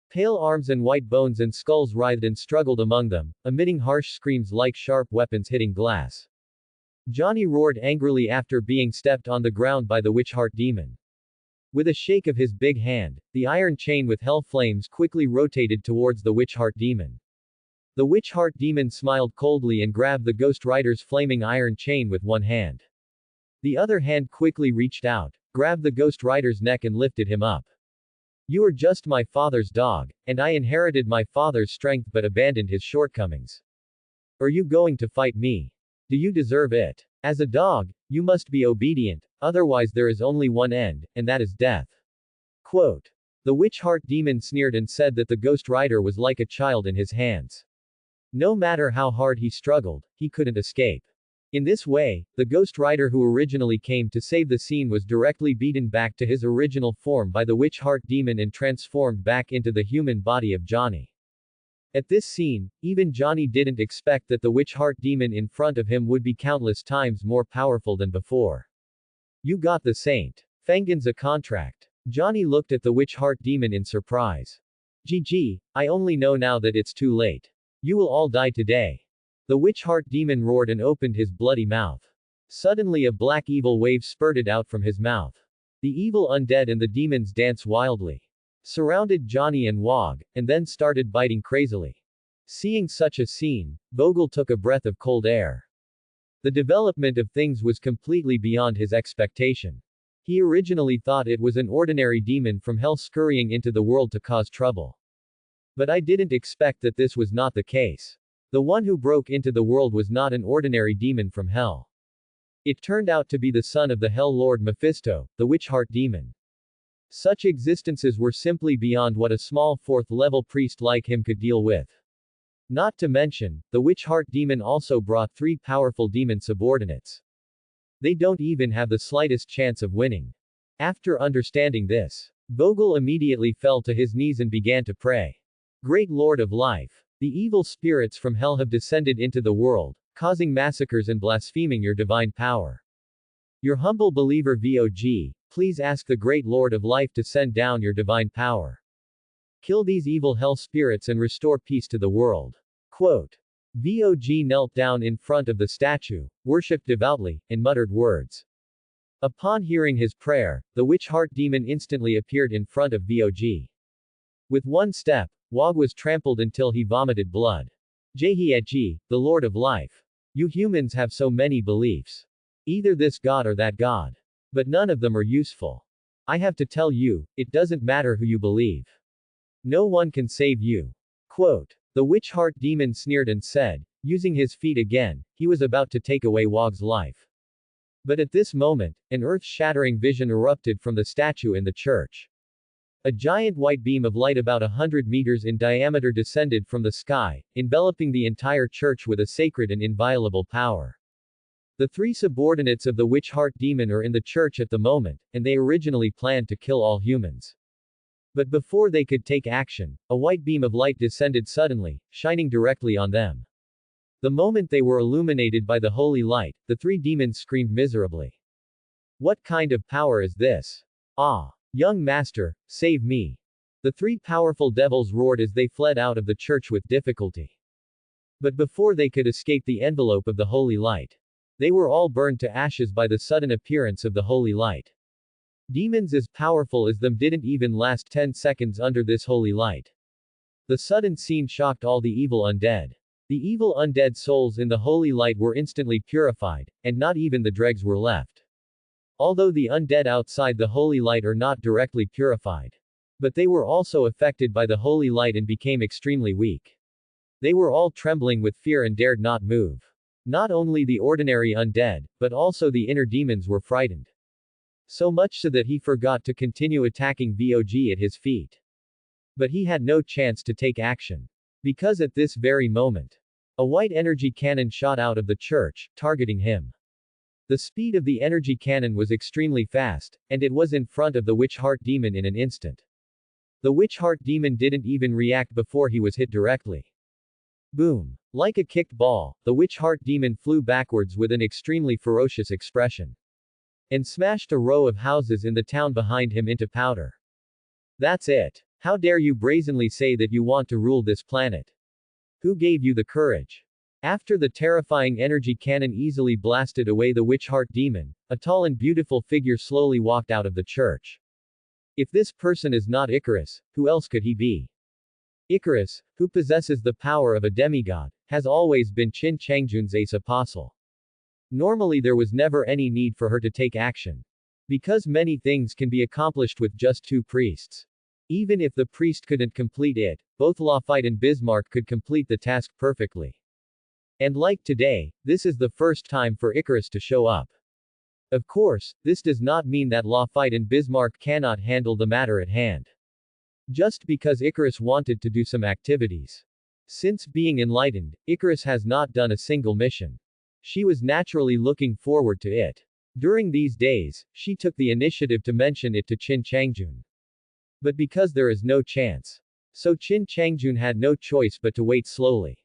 Pale arms and white bones and skulls writhed and struggled among them, emitting harsh screams like sharp weapons hitting glass. Johnny roared angrily after being stepped on the ground by the Witch Heart Demon. With a shake of his big hand, the iron chain with hell flames quickly rotated towards the Witch Heart Demon. The Witch Heart Demon smiled coldly and grabbed the Ghost Rider's flaming iron chain with one hand. The other hand quickly reached out, grabbed the Ghost Rider's neck and lifted him up. You are just my father's dog, and I inherited my father's strength but abandoned his shortcomings. Are you going to fight me? Do you deserve it? As a dog, you must be obedient, otherwise there is only one end, and that is death. Quote. The Witch Heart Demon sneered and said that the Ghost Rider was like a child in his hands. No matter how hard he struggled, he couldn't escape. In this way, the Ghost Rider who originally came to save the scene was directly beaten back to his original form by the Witch Heart Demon and transformed back into the human body of Johnny. At this scene, even Johnny didn't expect that the Witch Heart Demon in front of him would be countless times more powerful than before. You got the Saint Fengen's a contract. Johnny looked at the Witch Heart Demon in surprise. GG, I only know now that it's too late. You will all die today. The Witch Heart Demon roared and opened his bloody mouth. Suddenly a black evil wave spurted out from his mouth. The evil undead and the demons danced wildly. Surrounded Johnny and Wog, and then started biting crazily. Seeing such a scene, Vogel took a breath of cold air. The development of things was completely beyond his expectation. He originally thought it was an ordinary demon from hell scurrying into the world to cause trouble. But I didn't expect that this was not the case. The one who broke into the world was not an ordinary demon from hell. It turned out to be the son of the Hell Lord Mephisto, the Witch Heart Demon. Such existences were simply beyond what a small fourth-level priest like him could deal with. Not to mention, the Witch Heart Demon also brought 3 powerful demon subordinates. They don't even have the slightest chance of winning. After understanding this, Vogel immediately fell to his knees and began to pray. Great Lord of Life, the evil spirits from hell have descended into the world, causing massacres and blaspheming your divine power. Your humble believer VOG, please ask the Great Lord of Life to send down your divine power. Kill these evil hell spirits and restore peace to the world. Quote. VOG knelt down in front of the statue, worshipped devoutly, and muttered words. Upon hearing his prayer, the Witch Heart Demon instantly appeared in front of VOG. With one step, Wog was trampled until he vomited blood. Jehietji, the Lord of Life. You humans have so many beliefs. Either this god or that god. But none of them are useful. I have to tell you, it doesn't matter who you believe. No one can save you. Quote. The Witch Heart Demon sneered and said, using his feet again, he was about to take away Wog's life. But at this moment, an earth-shattering vision erupted from the statue in the church. A giant white beam of light about 100 meters in diameter descended from the sky, enveloping the entire church with a sacred and inviolable power. The 3 subordinates of the Witch Heart Demon are in the church at the moment, and they originally planned to kill all humans. But before they could take action, a white beam of light descended suddenly, shining directly on them. The moment they were illuminated by the holy light, the 3 demons screamed miserably. What kind of power is this? Ah! Young master, save me! The 3 powerful devils roared as they fled out of the church with difficulty. But before they could escape the envelope of the holy light, they were all burned to ashes by the sudden appearance of the holy light. Demons as powerful as them didn't even last 10 seconds under this holy light. The sudden scene shocked all the evil undead. The evil undead souls in the holy light were instantly purified, and not even the dregs were left. Although the undead outside the holy light are not directly purified. But they were also affected by the holy light and became extremely weak. They were all trembling with fear and dared not move. Not only the ordinary undead, but also the inner demons were frightened. So much so that he forgot to continue attacking VOG at his feet. But he had no chance to take action. Because at this very moment, a white energy cannon shot out of the church, targeting him. The speed of the energy cannon was extremely fast, and it was in front of the witch heart demon in an instant. The witch heart demon didn't even react before he was hit directly. Boom. Like a kicked ball, the witch heart demon flew backwards with an extremely ferocious expression. And smashed a row of houses in the town behind him into powder. That's it. How dare you brazenly say that you want to rule this planet? Who gave you the courage? After the terrifying energy cannon easily blasted away the witch heart demon, a tall and beautiful figure slowly walked out of the church. If this person is not Icarus, who else could he be? Icarus, who possesses the power of a demigod, has always been Qin Changjun's ace apostle. Normally there was never any need for her to take action. Because many things can be accomplished with just 2 priests. Even if the priest couldn't complete it, both Lafitte and Bismarck could complete the task perfectly. And like today, this is the first time for Icarus to show up. Of course, this does not mean that Lafitte and Bismarck cannot handle the matter at hand. Just because Icarus wanted to do some activities. Since being enlightened, Icarus has not done a single mission. She was naturally looking forward to it. During these days, she took the initiative to mention it to Qin Changjun. But because there is no chance. So Qin Changjun had no choice but to wait slowly.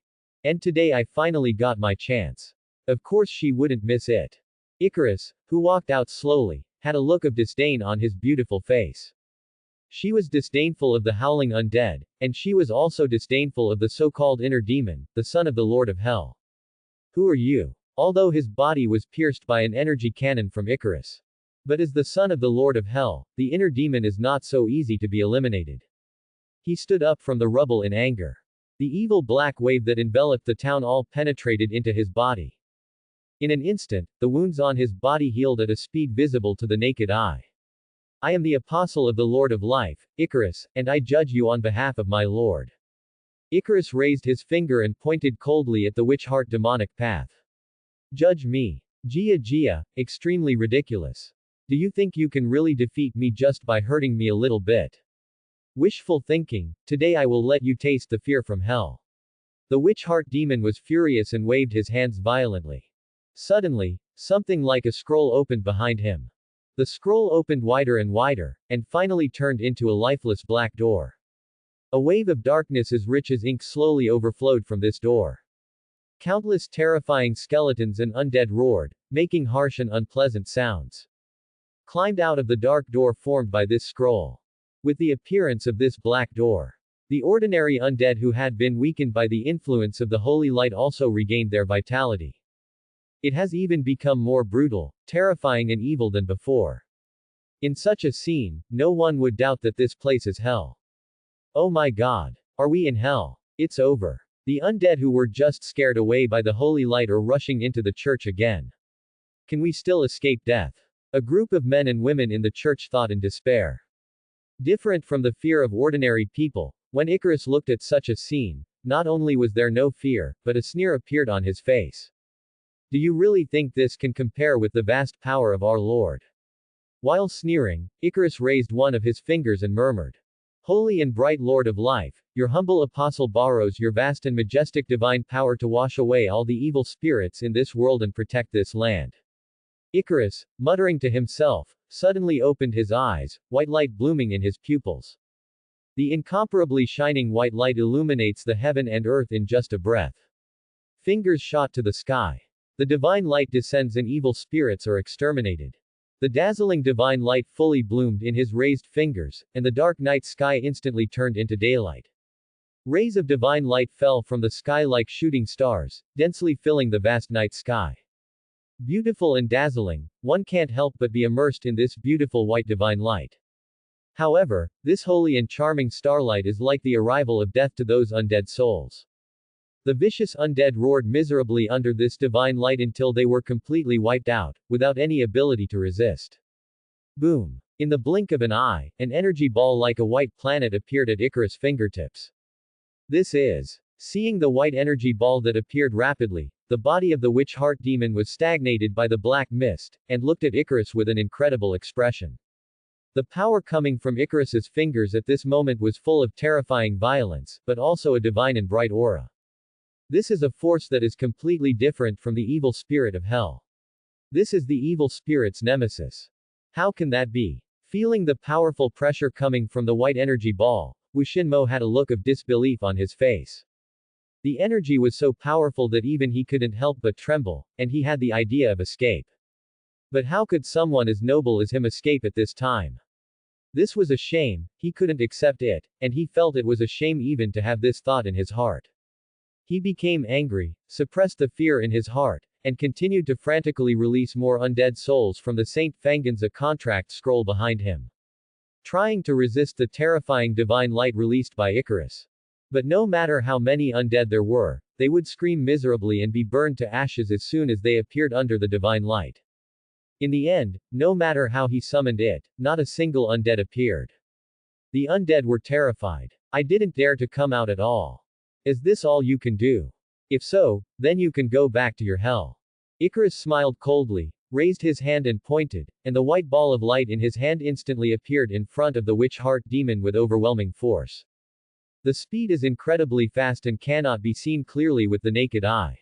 And today I finally got my chance. Of course she wouldn't miss it. Icarus, who walked out slowly, had a look of disdain on his beautiful face. She was disdainful of the howling undead, and she was also disdainful of the so-called inner demon, the son of the Lord of Hell. Who are you? Although his body was pierced by an energy cannon from Icarus. But as the son of the Lord of Hell, the inner demon is not so easy to be eliminated. He stood up from the rubble in anger. The evil black wave that enveloped the town all penetrated into his body. In an instant, the wounds on his body healed at a speed visible to the naked eye. I am the apostle of the Lord of Life, Icarus, and I judge you on behalf of my Lord. Icarus raised his finger and pointed coldly at the witch heart demonic path. Judge me. Gia, extremely ridiculous. Do you think you can really defeat me just by hurting me a little bit? Wishful thinking, today I will let you taste the fear from hell. The witch heart demon was furious and waved his hands violently. Suddenly, something like a scroll opened behind him. The scroll opened wider and wider, and finally turned into a lifeless black door. A wave of darkness as rich as ink slowly overflowed from this door. Countless terrifying skeletons and undead roared, making harsh and unpleasant sounds. Climbed out of the dark door formed by this scroll. With the appearance of this black door, the ordinary undead who had been weakened by the influence of the holy light also regained their vitality. It has even become more brutal, terrifying and evil than before. In such a scene, no one would doubt that this place is hell. Oh my God. Are we in hell? It's over. The undead who were just scared away by the holy light are rushing into the church again. Can we still escape death? A group of men and women in the church thought in despair. Different from the fear of ordinary people, when Icarus looked at such a scene, not only was there no fear, but a sneer appeared on his face. Do you really think this can compare with the vast power of our Lord? While sneering, Icarus raised one of his fingers and murmured, Holy and bright Lord of life, your humble apostle borrows your vast and majestic divine power to wash away all the evil spirits in this world and protect this land. Icarus, muttering to himself, suddenly opened his eyes, white light blooming in his pupils. The incomparably shining white light illuminates the heaven and earth in just a breath. Fingers shot to the sky. The divine light descends and evil spirits are exterminated. The dazzling divine light fully bloomed in his raised fingers, and the dark night sky instantly turned into daylight. Rays of divine light fell from the sky like shooting stars, densely filling the vast night sky. Beautiful and dazzling, one can't help but be immersed in this beautiful white divine light. However, this holy and charming starlight is like the arrival of death to those undead souls. The vicious undead roared miserably under this divine light until they were completely wiped out, without any ability to resist. Boom. In the blink of an eye, an energy ball like a white planet appeared at Icarus' fingertips. This is. Seeing the white energy ball that appeared rapidly, the body of the witch heart demon was stagnated by the black mist, and looked at Icarus with an incredible expression. The power coming from Icarus's fingers at this moment was full of terrifying violence, but also a divine and bright aura. This is a force that is completely different from the evil spirit of hell. This is the evil spirit's nemesis. How can that be? Feeling the powerful pressure coming from the white energy ball, Wu Shinmo had a look of disbelief on his face. The energy was so powerful that even he couldn't help but tremble, and he had the idea of escape. But how could someone as noble as him escape at this time? This was a shame, he couldn't accept it, and he felt it was a shame even to have this thought in his heart. He became angry, suppressed the fear in his heart, and continued to frantically release more undead souls from the Saint Fanganza contract scroll behind him, trying to resist the terrifying divine light released by Icarus. But no matter how many undead there were, they would scream miserably and be burned to ashes as soon as they appeared under the divine light. In the end, no matter how he summoned it, not a single undead appeared. The undead were terrified. I didn't dare to come out at all. Is this all you can do? If so, then you can go back to your hell. Icarus smiled coldly, raised his hand and pointed, and the white ball of light in his hand instantly appeared in front of the witch heart demon with overwhelming force. The speed is incredibly fast and cannot be seen clearly with the naked eye.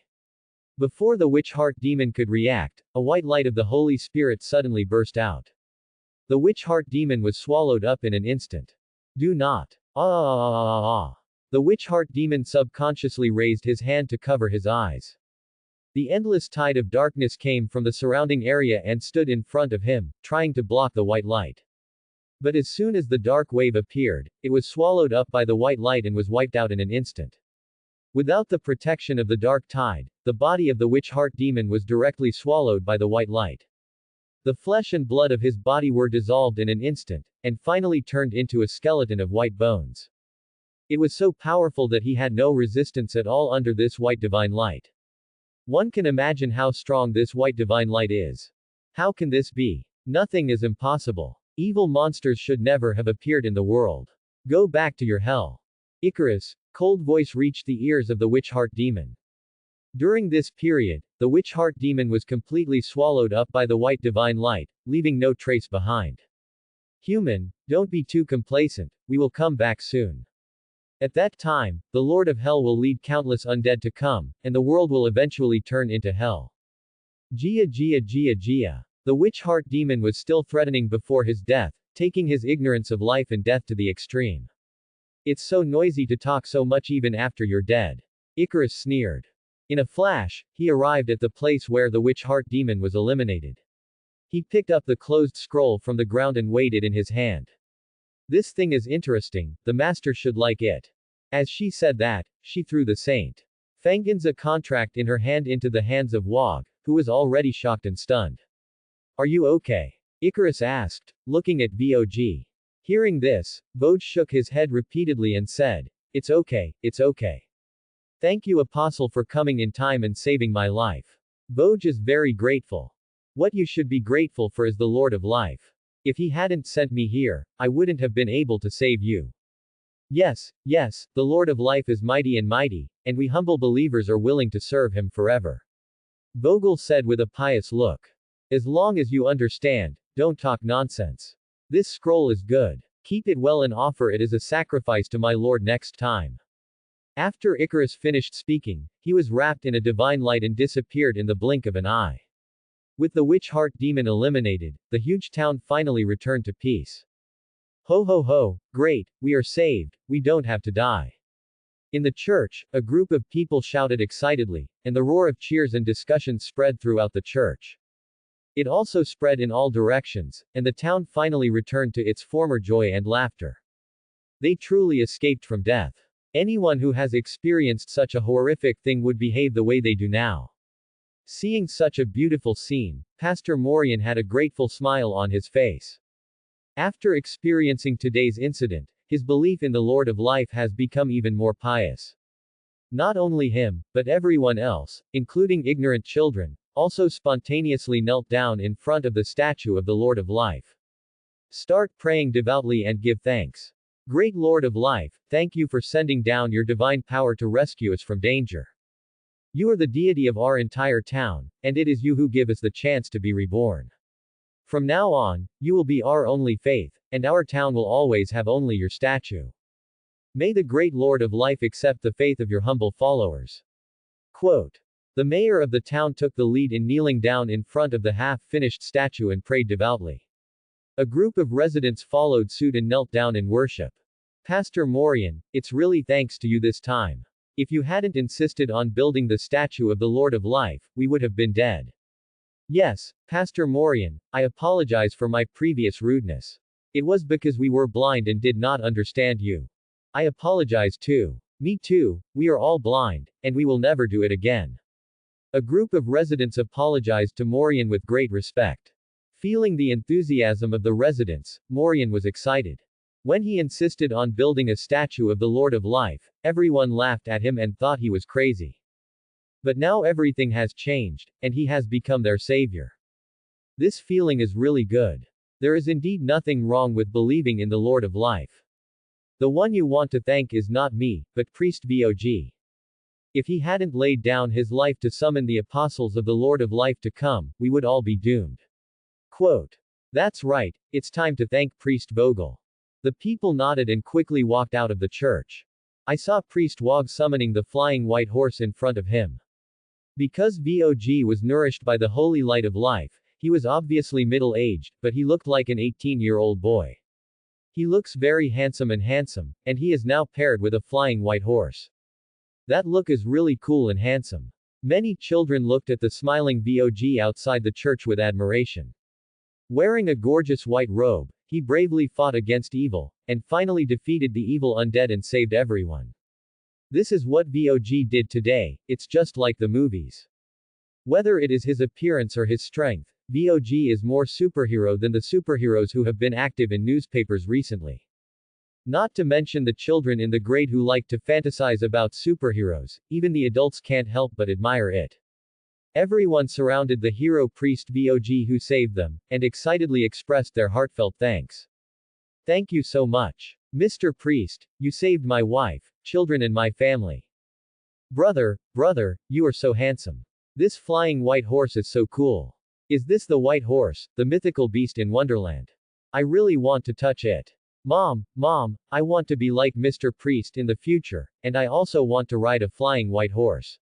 Before the witch heart demon could react, a white light of the Holy Spirit suddenly burst out. The witch heart demon was swallowed up in an instant. Do not. The witch heart demon subconsciously raised his hand to cover his eyes. The endless tide of darkness came from the surrounding area and stood in front of him, trying to block the white light. But as soon as the dark wave appeared, it was swallowed up by the white light and was wiped out in an instant. Without the protection of the dark tide, the body of the witch heart demon was directly swallowed by the white light. The flesh and blood of his body were dissolved in an instant, and finally turned into a skeleton of white bones. It was so powerful that he had no resistance at all under this white divine light. One can imagine how strong this white divine light is. How can this be? Nothing is impossible. Evil monsters should never have appeared in the world. Go back to your hell. Icarus' cold voice reached the ears of the witch heart demon. During this period, the witch heart demon was completely swallowed up by the white divine light, leaving no trace behind. Human, don't be too complacent, we will come back soon. At that time, the Lord of Hell will lead countless undead to come, and the world will eventually turn into hell. Jia Jia Jia Jia. The witch heart demon was still threatening before his death, taking his ignorance of life and death to the extreme. It's so noisy to talk so much even after you're dead. Icarus sneered. In a flash, he arrived at the place where the witch heart demon was eliminated. He picked up the closed scroll from the ground and weighed it in his hand. This thing is interesting, the master should like it. As she said that, she threw the Saint Fanganza contract in her hand into the hands of Wog, who was already shocked and stunned. Are you okay? Icarus asked, looking at Vog. Hearing this, Vog shook his head repeatedly and said, It's okay, it's okay. Thank you Apostle for coming in time and saving my life. Vog is very grateful. What you should be grateful for is the Lord of Life. If he hadn't sent me here, I wouldn't have been able to save you. Yes, yes, the Lord of Life is mighty, and we humble believers are willing to serve him forever. Vogel said with a pious look. As long as you understand, don't talk nonsense. This scroll is good. Keep it well and offer it as a sacrifice to my Lord next time. After Icarus finished speaking, he was wrapped in a divine light and disappeared in the blink of an eye. With the witch heart demon eliminated, the huge town finally returned to peace. Ho ho ho, great, we are saved, we don't have to die. In the church, a group of people shouted excitedly, and the roar of cheers and discussion spread throughout the church. It also spread in all directions, and the town finally returned to its former joy and laughter. They truly escaped from death. Anyone who has experienced such a horrific thing would behave the way they do now. Seeing such a beautiful scene, Pastor Morian had a grateful smile on his face. After experiencing today's incident, his belief in the Lord of Life has become even more pious. Not only him, but everyone else, including ignorant children, also spontaneously knelt down in front of the statue of the Lord of Life. Start praying devoutly and give thanks. Great Lord of Life, thank you for sending down your divine power to rescue us from danger. You are the deity of our entire town, and it is you who give us the chance to be reborn. From now on, you will be our only faith, and our town will always have only your statue. May the great Lord of Life accept the faith of your humble followers. Quote. The mayor of the town took the lead in kneeling down in front of the half-finished statue and prayed devoutly. A group of residents followed suit and knelt down in worship. Pastor Morian, it's really thanks to you this time. If you hadn't insisted on building the statue of the Lord of Life, we would have been dead. Yes, Pastor Morian, I apologize for my previous rudeness. It was because we were blind and did not understand you. I apologize too. Me too, we are all blind, and we will never do it again. A group of residents apologized to Morian with great respect. Feeling the enthusiasm of the residents, Morian was excited. When he insisted on building a statue of the Lord of Life, everyone laughed at him and thought he was crazy. But now everything has changed, and he has become their savior. This feeling is really good. There is indeed nothing wrong with believing in the Lord of Life. The one you want to thank is not me, but Priest Bog. If he hadn't laid down his life to summon the apostles of the Lord of Life to come, we would all be doomed. Quote. That's right, it's time to thank Priest Vogel. The people nodded and quickly walked out of the church. I saw Priest Wog summoning the flying white horse in front of him. Because Bog was nourished by the holy light of life, he was obviously middle-aged, but he looked like an 18-year-old boy. He looks very handsome, and he is now paired with a flying white horse. That look is really cool and handsome. Many children looked at the smiling Bog outside the church with admiration. Wearing a gorgeous white robe, he bravely fought against evil, and finally defeated the evil undead and saved everyone. This is what Bog did today, it's just like the movies. Whether it is his appearance or his strength, Bog is more superhero than the superheroes who have been active in newspapers recently. Not to mention the children in the grade who like to fantasize about superheroes, even the adults can't help but admire it. Everyone surrounded the hero priest Bog who saved them, and excitedly expressed their heartfelt thanks. Thank you so much. Mr. Priest, you saved my wife, children and my family. Brother, you are so handsome. This flying white horse is so cool. Is this the white horse, the mythical beast in Wonderland? I really want to touch it. Mom, I want to be like Mr. Priest in the future, and I also want to ride a flying white horse.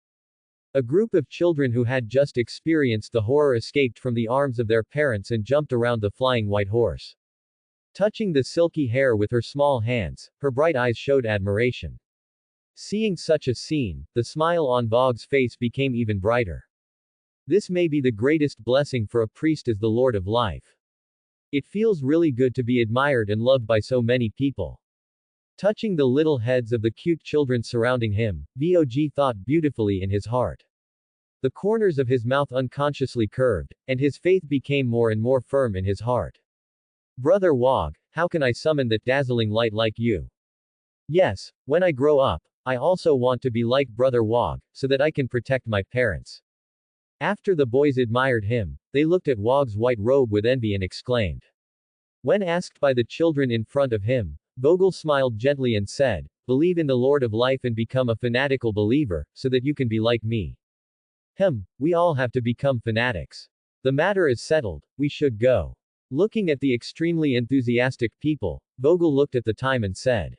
A group of children who had just experienced the horror escaped from the arms of their parents and jumped around the flying white horse. Touching the silky hair with her small hands, her bright eyes showed admiration. Seeing such a scene, the smile on Bog's face became even brighter. This may be the greatest blessing for a priest as the Lord of Life. It feels really good to be admired and loved by so many people. Touching the little heads of the cute children surrounding him, Bog thought beautifully in his heart. The corners of his mouth unconsciously curved, and his faith became more and more firm in his heart. Brother Wog, how can I summon that dazzling light like you? Yes, when I grow up, I also want to be like Brother Wog, so that I can protect my parents. After the boys admired him, they looked at Wog's white robe with envy and exclaimed. When asked by the children in front of him, Vogel smiled gently and said, believe in the Lord of Life and become a fanatical believer, so that you can be like me. We all have to become fanatics. The matter is settled, we should go. Looking at the extremely enthusiastic people, Vogel looked at the time and said.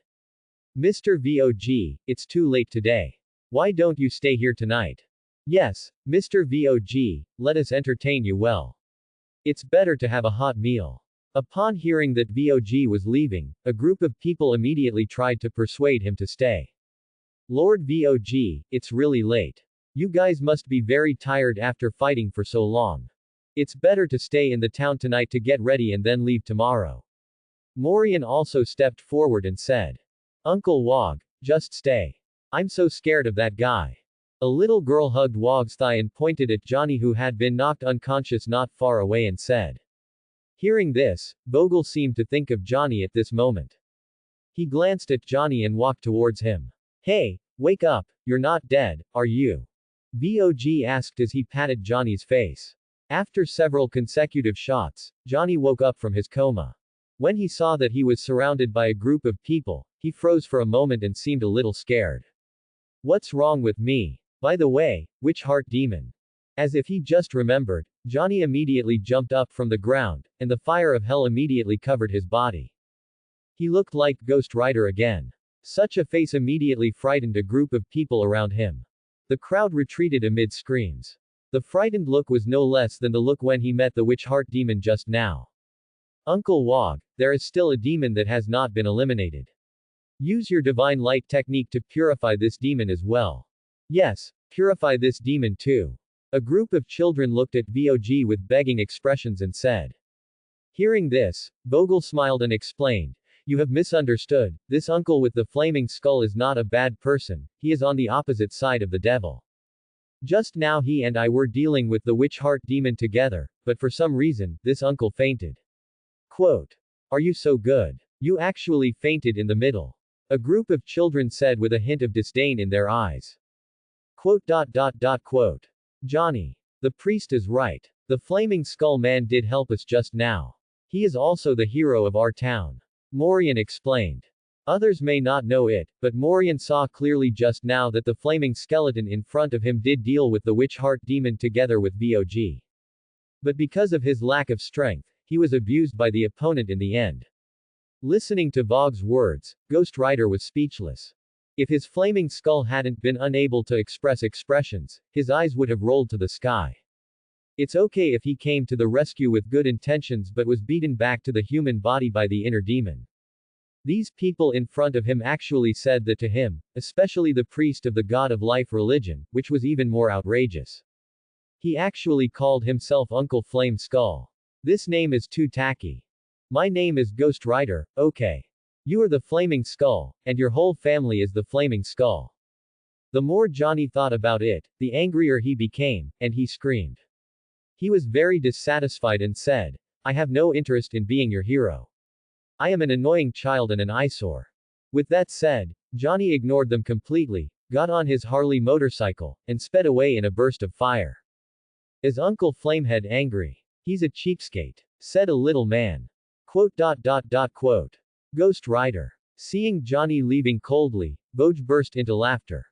Mr. Vog, it's too late today. Why don't you stay here tonight? Yes, Mr. Vog, let us entertain you well. It's better to have a hot meal. Upon hearing that Vog was leaving, a group of people immediately tried to persuade him to stay. Lord Vog, it's really late. You guys must be very tired after fighting for so long. It's better to stay in the town tonight to get ready and then leave tomorrow. Morian also stepped forward and said. Uncle Wog, just stay. I'm so scared of that guy. A little girl hugged Wog's thigh and pointed at Johnny who had been knocked unconscious not far away and said. Hearing this, Vogel seemed to think of Johnny at this moment. He glanced at Johnny and walked towards him. Hey, wake up, you're not dead, are you? Vog asked as he patted Johnny's face. After several consecutive shots, Johnny woke up from his coma. When he saw that he was surrounded by a group of people, he froze for a moment and seemed a little scared. What's wrong with me? By the way, which heart demon? As if he just remembered, Johnny immediately jumped up from the ground, and the fire of hell immediately covered his body. He looked like Ghost Rider again. Such a face immediately frightened a group of people around him. The crowd retreated amid screams. The frightened look was no less than the look when he met the witch heart demon just now. Uncle Wog, there is still a demon that has not been eliminated. Use your divine light technique to purify this demon as well. Yes, purify this demon too. A group of children looked at Vog with begging expressions and said. Hearing this, Vogel smiled and explained, you have misunderstood, this uncle with the flaming skull is not a bad person, he is on the opposite side of the devil. Just now he and I were dealing with the witch heart demon together, but for some reason, this uncle fainted. Quote. Are you so good? You actually fainted in the middle. A group of children said with a hint of disdain in their eyes. Quote. Quote. Johnny. The priest is right. The flaming skull man did help us just now. He is also the hero of our town. Morian explained. Others may not know it, but Morian saw clearly just now that the flaming skeleton in front of him did deal with the witch heart demon together with Vog. But because of his lack of strength, he was abused by the opponent in the end. Listening to Vog's words, Ghost Rider was speechless. If his flaming skull hadn't been unable to express expressions, his eyes would have rolled to the sky. It's okay if he came to the rescue with good intentions but was beaten back to the human body by the inner demon. These people in front of him actually said that to him, especially the priest of the God of Life religion, which was even more outrageous. He actually called himself Uncle Flame Skull. This name is too tacky. My name is Ghost Rider, okay. You are the Flaming Skull, and your whole family is the Flaming Skull. The more Johnny thought about it, the angrier he became, and he screamed. He was very dissatisfied and said, I have no interest in being your hero. I am an annoying child and an eyesore. With that said, Johnny ignored them completely, got on his Harley motorcycle, and sped away in a burst of fire. Is Uncle Flamehead angry? He's a cheapskate, said a little man. Quote. Quote. Ghost Rider. Seeing Johnny leaving coldly, Vog burst into laughter.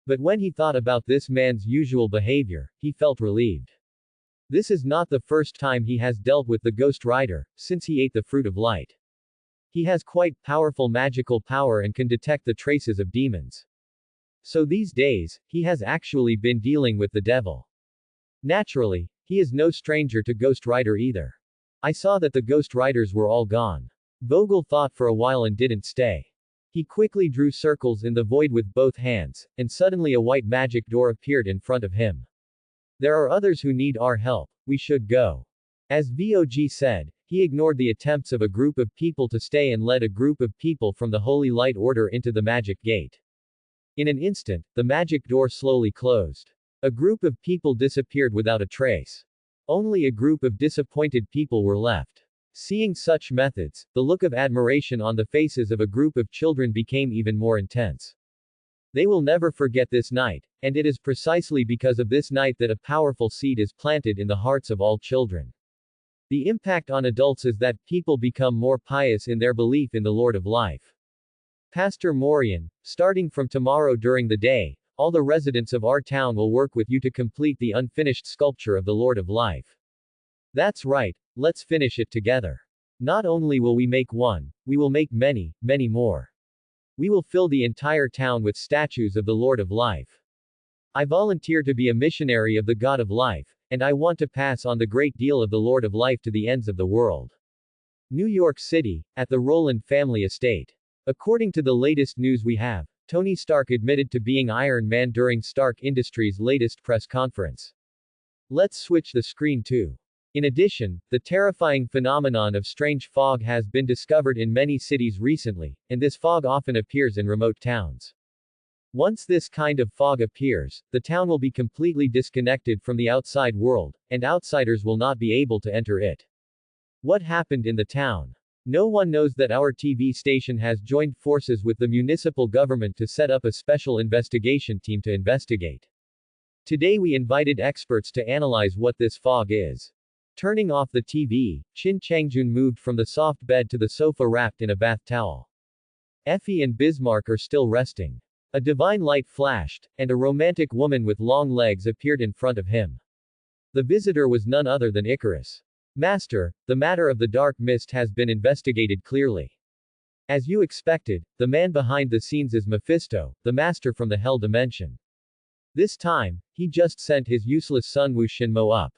But when he thought about this man's usual behavior, he felt relieved. This is not the first time he has dealt with the Ghost Rider, since he ate the fruit of light. He has quite powerful magical power and can detect the traces of demons. So these days, he has actually been dealing with the devil. Naturally, he is no stranger to Ghost Rider either. I saw that the Ghost Riders were all gone. Vogel thought for a while and didn't stay. He quickly drew circles in the void with both hands, and suddenly a white magic door appeared in front of him. There are others who need our help, we should go. As Vog said, he ignored the attempts of a group of people to stay and led a group of people from the Holy Light Order into the magic gate. In an instant, the magic door slowly closed. A group of people disappeared without a trace. Only a group of disappointed people were left. Seeing such methods, the look of admiration on the faces of a group of children became even more intense. They will never forget this night, and it is precisely because of this night that a powerful seed is planted in the hearts of all children. The impact on adults is that people become more pious in their belief in the Lord of Life. Pastor Morian, starting from tomorrow during the day, all the residents of our town will work with you to complete the unfinished sculpture of the Lord of Life. That's right, let's finish it together. Not only will we make one, we will make many, many more. We will fill the entire town with statues of the Lord of Life. I volunteer to be a missionary of the God of Life, and I want to pass on the great deal of the Lord of Life to the ends of the world. New York City, at the Rowland family estate. According to the latest news we have, Tony Stark admitted to being Iron Man during Stark Industries' latest press conference. Let's switch the screen too. In addition, the terrifying phenomenon of strange fog has been discovered in many cities recently, and this fog often appears in remote towns. Once this kind of fog appears, the town will be completely disconnected from the outside world, and outsiders will not be able to enter it. What happened in the town? No one knows that our TV station has joined forces with the municipal government to set up a special investigation team to investigate. Today we invited experts to analyze what this fog is. Turning off the TV, Chin Changjun moved from the soft bed to the sofa wrapped in a bath towel. Effie and Bismarck are still resting. A divine light flashed, and a romantic woman with long legs appeared in front of him. The visitor was none other than Icarus. Master, the matter of the dark mist has been investigated clearly. As you expected, the man behind the scenes is Mephisto, the master from the Hell dimension. This time, he just sent his useless son Wu Shinmo up.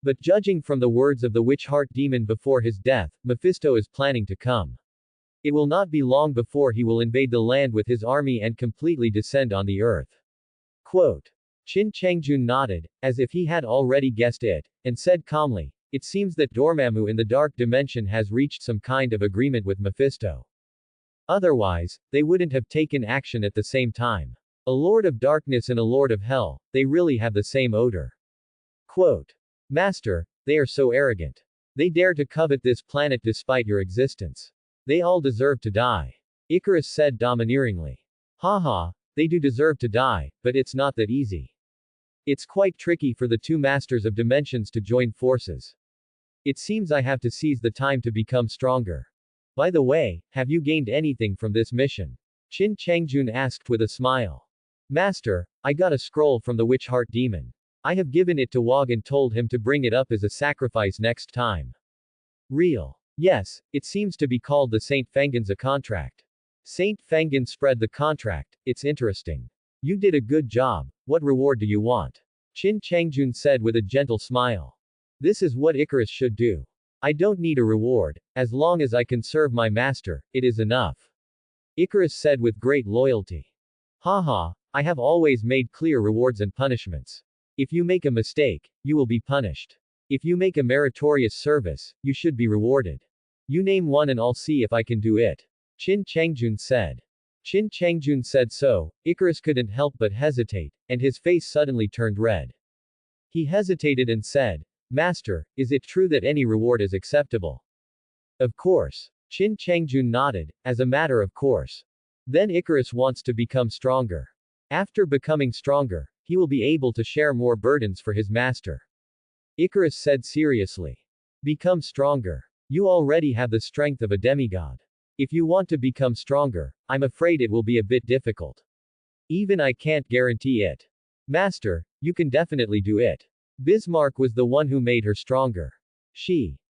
But judging from the words of the witch heart demon before his death, Mephisto is planning to come. It will not be long before he will invade the land with his army and completely descend on the earth. Quote. Qin Changjun nodded, as if he had already guessed it, and said calmly, it seems that Dormammu in the dark dimension has reached some kind of agreement with Mephisto. Otherwise, they wouldn't have taken action at the same time. A lord of darkness and a lord of hell, they really have the same odor. Quote. Master, they are so arrogant. They dare to covet this planet despite your existence. They all deserve to die. Icarus said domineeringly. Haha, they do deserve to die, but it's not that easy. It's quite tricky for the two masters of dimensions to join forces. It seems I have to seize the time to become stronger. By the way, have you gained anything from this mission? Qin Changjun asked with a smile. Master, I got a scroll from the witch heart demon. I have given it to Wog and told him to bring it up as a sacrifice next time. Real. Yes, it seems to be called the Saint Fangan's contract. Saint Fangan spread the contract, it's interesting. You did a good job, what reward do you want? Qin Changjun said with a gentle smile. This is what Icarus should do. I don't need a reward, as long as I can serve my master, it is enough. Icarus said with great loyalty. Haha, I have always made clear rewards and punishments. If you make a mistake, you will be punished. If you make a meritorious service, you should be rewarded. You name one and I'll see if I can do it. Qin Changjun said. Qin Changjun said so, Icarus couldn't help but hesitate, and his face suddenly turned red. He hesitated and said, Master, is it true that any reward is acceptable? Of course. Qin Changjun nodded, as a matter of course. Then Icarus wants to become stronger. After becoming stronger, he will be able to share more burdens for his master. Icarus said seriously. Become stronger. You already have the strength of a demigod. If you want to become stronger, I'm afraid it will be a bit difficult. Even I can't guarantee it. Master, you can definitely do it. Bismarck was the one who made her stronger.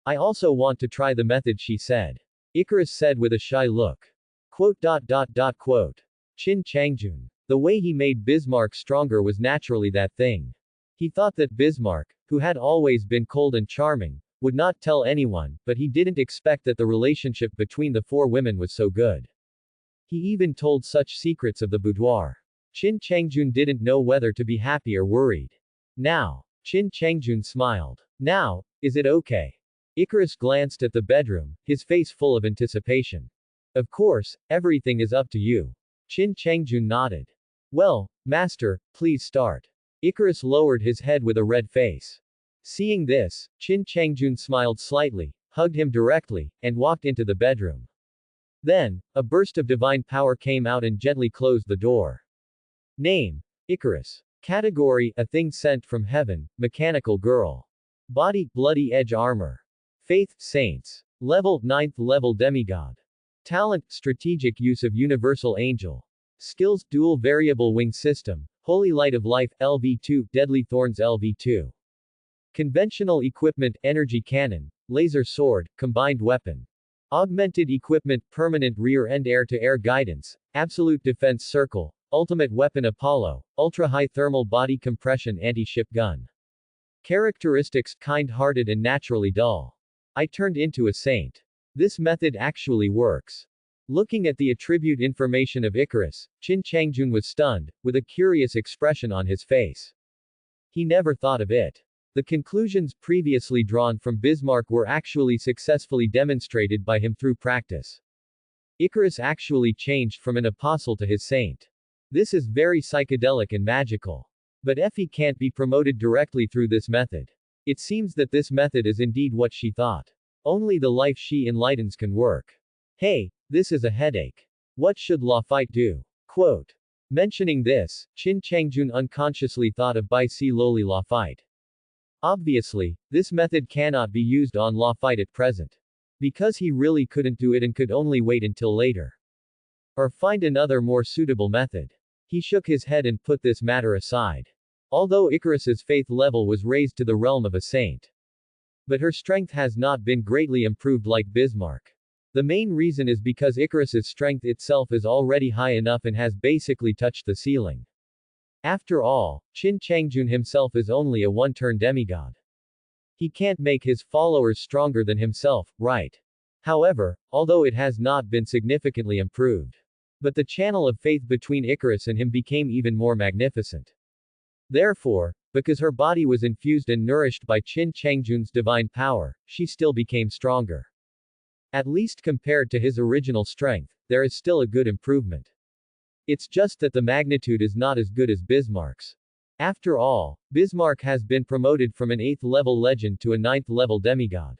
I also want to try the method she said. Icarus said with a shy look. Quote. Qin Changjun. The way he made Bismarck stronger was naturally that thing. He thought that Bismarck, who had always been cold and charming, would not tell anyone, but he didn't expect that the relationship between the four women was so good. He even told such secrets of the boudoir. Qin Changjun didn't know whether to be happy or worried. Now. Qin Changjun smiled. Now, is it okay? Icarus glanced at the bedroom, his face full of anticipation. Of course, everything is up to you. Qin Changjun nodded. Well, master, please start. Icarus lowered his head with a red face. Seeing this, Qin Changjun smiled slightly, hugged him directly, and walked into the bedroom. Then, a burst of divine power came out and gently closed the door. Name: Icarus. Category: a thing sent from heaven, mechanical girl. Body: bloody edge armor. Faith: saints. Level: 9th level demigod. Talent: strategic use of universal angel. Skills: dual variable wing system, holy light of life, LV2, deadly thorns, LV2. Conventional equipment: energy cannon, laser sword, combined weapon. Augmented equipment: permanent rear end air-to-air guidance, absolute defense circle, ultimate weapon Apollo, ultra-high thermal body compression anti-ship gun. Characteristics: kind-hearted and naturally dull. I turned into a saint. This method actually works. Looking at the attribute information of Icarus, Qin Changjun was stunned, with a curious expression on his face. He never thought of it. The conclusions previously drawn from Bismarck were actually successfully demonstrated by him through practice. Icarus actually changed from an apostle to his saint. This is very psychedelic and magical. But Effie can't be promoted directly through this method. It seems that this method is indeed what she thought. Only the life she enlightens can work. Hey, this is a headache. What should Lafite do? Quote. Mentioning this, Qin Changjun unconsciously thought of Bai Si Loli Lafite. Obviously, this method cannot be used on Lafite at present. Because he really couldn't do it and could only wait until later. Or find another more suitable method. He shook his head and put this matter aside. Although Icarus's faith level was raised to the realm of a saint. But her strength has not been greatly improved like Bismarck. The main reason is because Icarus's strength itself is already high enough and has basically touched the ceiling. After all, Qin Changjun himself is only a one-turn demigod. He can't make his followers stronger than himself, right? However, although it has not been significantly improved. But the channel of faith between Icarus and him became even more magnificent. Therefore, because her body was infused and nourished by Qin Changjun's divine power, she still became stronger. At least compared to his original strength, there is still a good improvement. It's just that the magnitude is not as good as Bismarck's. After all, Bismarck has been promoted from an 8th level legend to a 9th level demigod.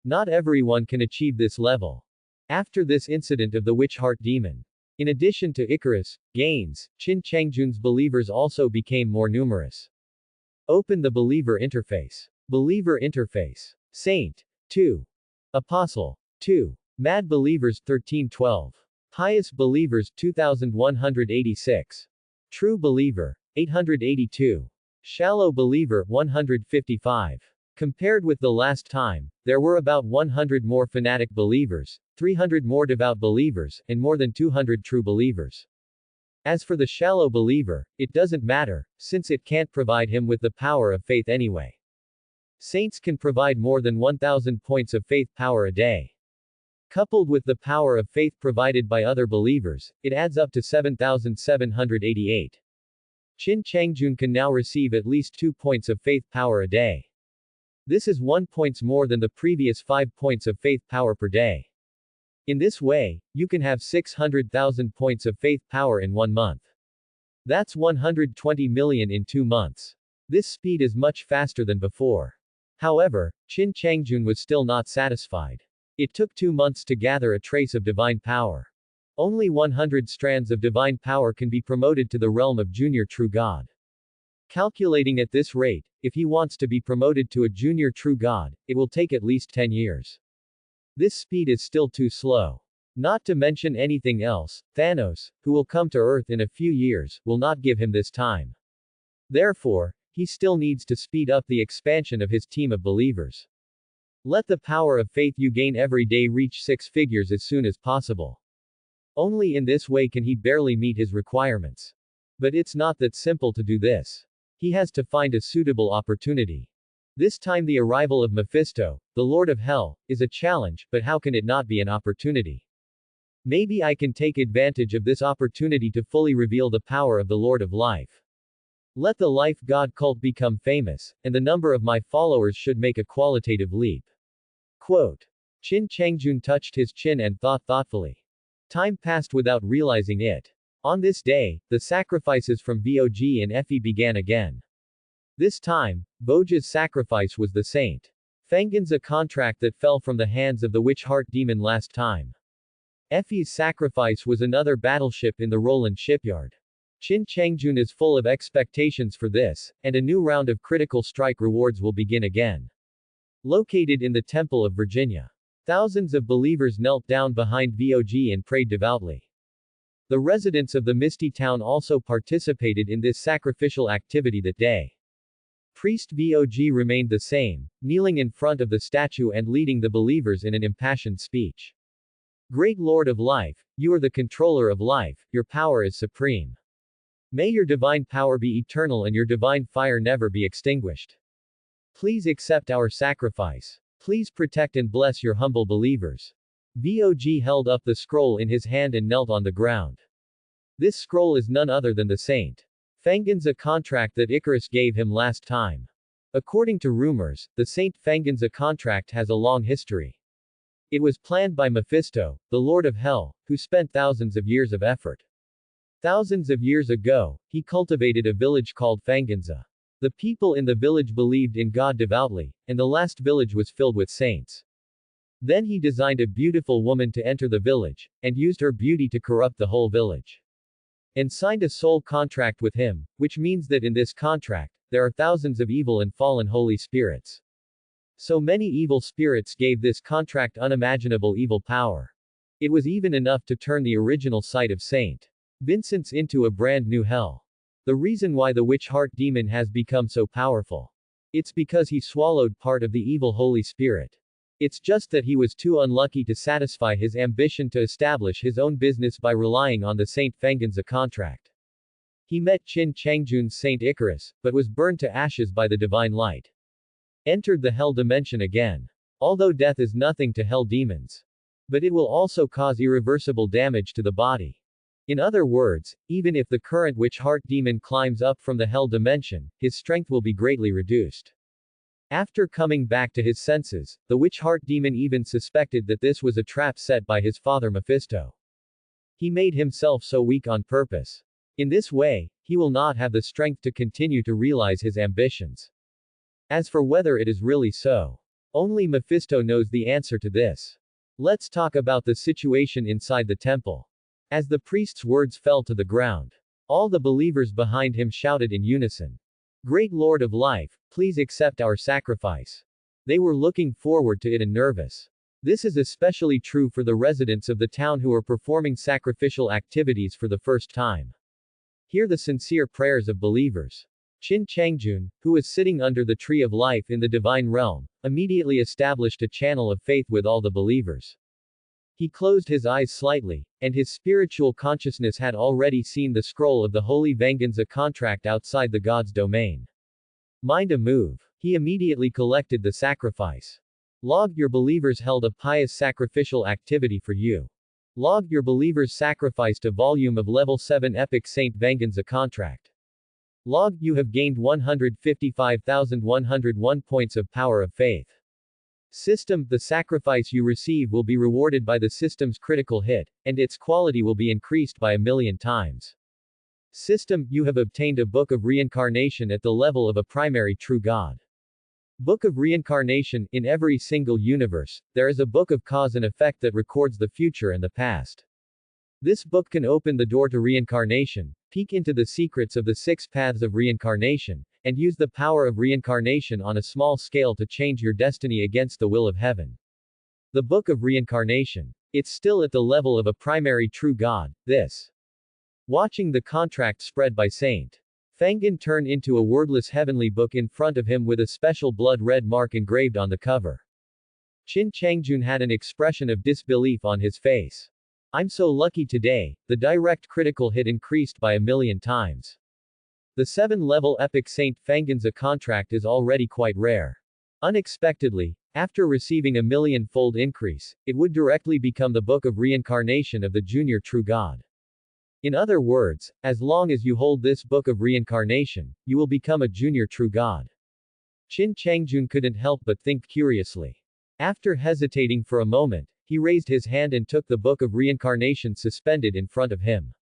Not everyone can achieve this level. After this incident of the witch heart demon, in addition to Icarus' gains, Qin Changjun's believers also became more numerous. Open the believer interface. Believer interface. Saint. 2. Apostle. 2. Mad believers 1312. Pious believers 2186. True believer 882. Shallow believer 155. Compared with the last time, there were about 100 more fanatic believers, 300 more devout believers, and more than 200 true believers. As for the shallow believer, it doesn't matter, since it can't provide him with the power of faith anyway. Saints can provide more than 1,000 points of faith power a day. Coupled with the power of faith provided by other believers, it adds up to 7,788. Qin Changjun can now receive at least 2 points of faith power a day. This is 1 point more than the previous 5 points of faith power per day. In this way, you can have 600,000 points of faith power in 1 month. That's 120 million in 2 months. This speed is much faster than before. However, Qin Changjun was still not satisfied. It took 2 months to gather a trace of divine power. Only 100 strands of divine power can be promoted to the realm of junior true god. Calculating at this rate, if he wants to be promoted to a junior true god, it will take at least 10 years. This speed is still too slow. Not to mention anything else, Thanos, who will come to Earth in a few years, will not give him this time. Therefore, he still needs to speed up the expansion of his team of believers. Let the power of faith you gain every day reach 6 figures as soon as possible. Only in this way can he barely meet his requirements. But it's not that simple to do this. He has to find a suitable opportunity. This time the arrival of Mephisto, the Lord of Hell, is a challenge, but how can it not be an opportunity? Maybe I can take advantage of this opportunity to fully reveal the power of the Lord of Life. Let the Life God cult become famous, and the number of my followers should make a qualitative leap. Quote. Qin Changjun touched his chin and thought thoughtfully. Time passed without realizing it. On this day, the sacrifices from Bog and Effie began again. This time, Boja's sacrifice was the Saint Fengen's, a contract that fell from the hands of the witch heart demon last time. Effie's sacrifice was another battleship in the Roland shipyard. Qin Changjun is full of expectations for this, and a new round of critical strike rewards will begin again. Located in the Temple of Virginia. Thousands of believers knelt down behind Bog and prayed devoutly. The residents of the Misty Town also participated in this sacrificial activity that day. Priest Bog remained the same, kneeling in front of the statue and leading the believers in an impassioned speech. Great Lord of Life, you are the controller of life, your power is supreme. May your divine power be eternal and your divine fire never be extinguished. Please accept our sacrifice. Please protect and bless your humble believers. Bog held up the scroll in his hand and knelt on the ground. This scroll is none other than the Saint Fengen's, a contract that Icarus gave him last time. According to rumors, the Saint Fengen's, a contract has a long history. It was planned by Mephisto, the Lord of Hell, who spent thousands of years of effort. Thousands of years ago, he cultivated a village called Fangenza. The people in the village believed in God devoutly, and the last village was filled with saints. Then he designed a beautiful woman to enter the village, and used her beauty to corrupt the whole village. And signed a soul contract with him, which means that in this contract, there are thousands of evil and fallen holy spirits. So many evil spirits gave this contract unimaginable evil power. It was even enough to turn the original site of St. Vincent's into a brand new hell. The reason why the witch heart demon has become so powerful. It's because he swallowed part of the evil Holy Spirit. It's just that he was too unlucky to satisfy his ambition to establish his own business by relying on the Saint Fanganza contract. He met Qin Changjun's Saint Icarus, but was burned to ashes by the divine light. Entered the hell dimension again. Although death is nothing to hell demons. But it will also cause irreversible damage to the body. In other words, even if the current witch heart demon climbs up from the hell dimension, his strength will be greatly reduced. After coming back to his senses, the witch heart demon even suspected that this was a trap set by his father Mephisto. He made himself so weak on purpose. In this way, he will not have the strength to continue to realize his ambitions. As for whether it is really so, only Mephisto knows the answer to this. Let's talk about the situation inside the temple. As the priest's words fell to the ground, all the believers behind him shouted in unison. Great Lord of Life, please accept our sacrifice. They were looking forward to it and nervous. This is especially true for the residents of the town who are performing sacrificial activities for the first time. Hear the sincere prayers of believers. Qin Changjun, who was sitting under the tree of life in the divine realm, immediately established a channel of faith with all the believers. He closed his eyes slightly, and his spiritual consciousness had already seen the scroll of the Holy Venganza contract outside the god's domain. Mind a move. He immediately collected the sacrifice. Log, your believers held a pious sacrificial activity for you. Log, your believers sacrificed a volume of level 7 epic Saint Venganza contract. Log, you have gained 155,101 points of power of faith. System, the sacrifice you receive will be rewarded by the system's critical hit, and its quality will be increased by 1,000,000 times. System, you have obtained a book of reincarnation at the level of a primary true God. Book of Reincarnation, in every single universe, there is a book of cause and effect that records the future and the past. This book can open the door to reincarnation, peek into the secrets of the 6 paths of reincarnation, and use the power of reincarnation on a small scale to change your destiny against the will of heaven. The Book of Reincarnation. It's still at the level of a primary true God, this. Watching the contract spread by Saint Fangan turn into a wordless heavenly book in front of him with a special blood-red mark engraved on the cover. Qin Changjun had an expression of disbelief on his face. I'm so lucky today, the direct critical hit increased by 1,000,000 times. The 7-level epic Saint Fanganza contract is already quite rare. Unexpectedly, after receiving a 1,000,000-fold increase, it would directly become the Book of Reincarnation of the Junior True God. In other words, as long as you hold this Book of Reincarnation, you will become a Junior True God. Qin Changjun couldn't help but think curiously. After hesitating for a moment, he raised his hand and took the Book of Reincarnation suspended in front of him.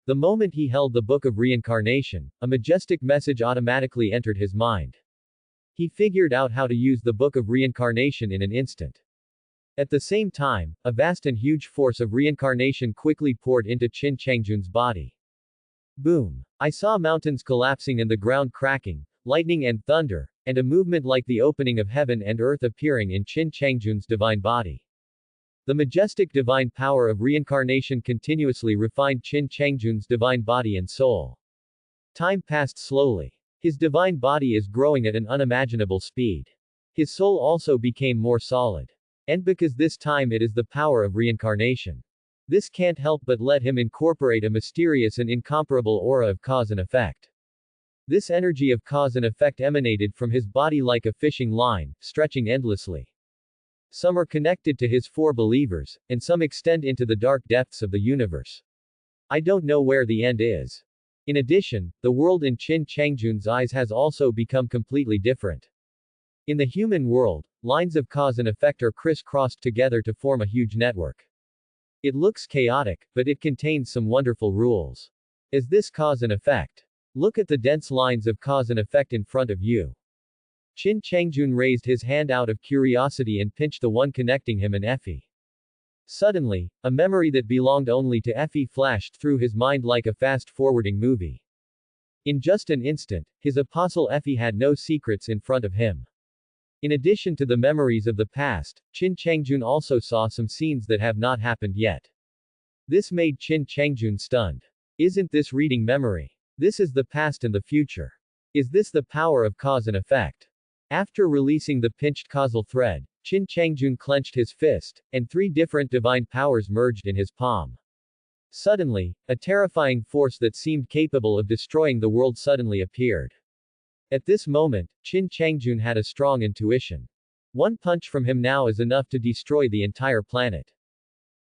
The moment he held the Book of Reincarnation, a majestic message automatically entered his mind. He figured out how to use the Book of Reincarnation in an instant. At the same time, a vast and huge force of reincarnation quickly poured into Qin Changjun's body. Boom! I saw mountains collapsing and the ground cracking, lightning and thunder, and a movement like the opening of heaven and earth appearing in Qin Changjun's divine body. The majestic divine power of reincarnation continuously refined Qin Changjun's divine body and soul. Time passed slowly. His divine body is growing at an unimaginable speed. His soul also became more solid. And because this time it is the power of reincarnation. This can't help but let him incorporate a mysterious and incomparable aura of cause and effect. This energy of cause and effect emanated from his body like a fishing line, stretching endlessly. Some are connected to his 4 believers, and some extend into the dark depths of the universe. I don't know where the end is. In addition, the world in Qin Changjun's eyes has also become completely different. In the human world, lines of cause and effect are crisscrossed together to form a huge network. It looks chaotic, but it contains some wonderful rules. Is this cause and effect? Look at the dense lines of cause and effect in front of you. Qin Changjun raised his hand out of curiosity and pinched the one connecting him and Effie. Suddenly, a memory that belonged only to Effie flashed through his mind like a fast-forwarding movie. In just an instant, his apostle Effie had no secrets in front of him. In addition to the memories of the past, Qin Changjun also saw some scenes that have not happened yet. This made Qin Changjun stunned. Isn't this reading memory? This is the past and the future. Is this the power of cause and effect? After releasing the pinched causal thread, Qin Changjun clenched his fist, and three different divine powers merged in his palm. Suddenly, a terrifying force that seemed capable of destroying the world suddenly appeared. At this moment, Qin Changjun had a strong intuition. One punch from him now is enough to destroy the entire planet.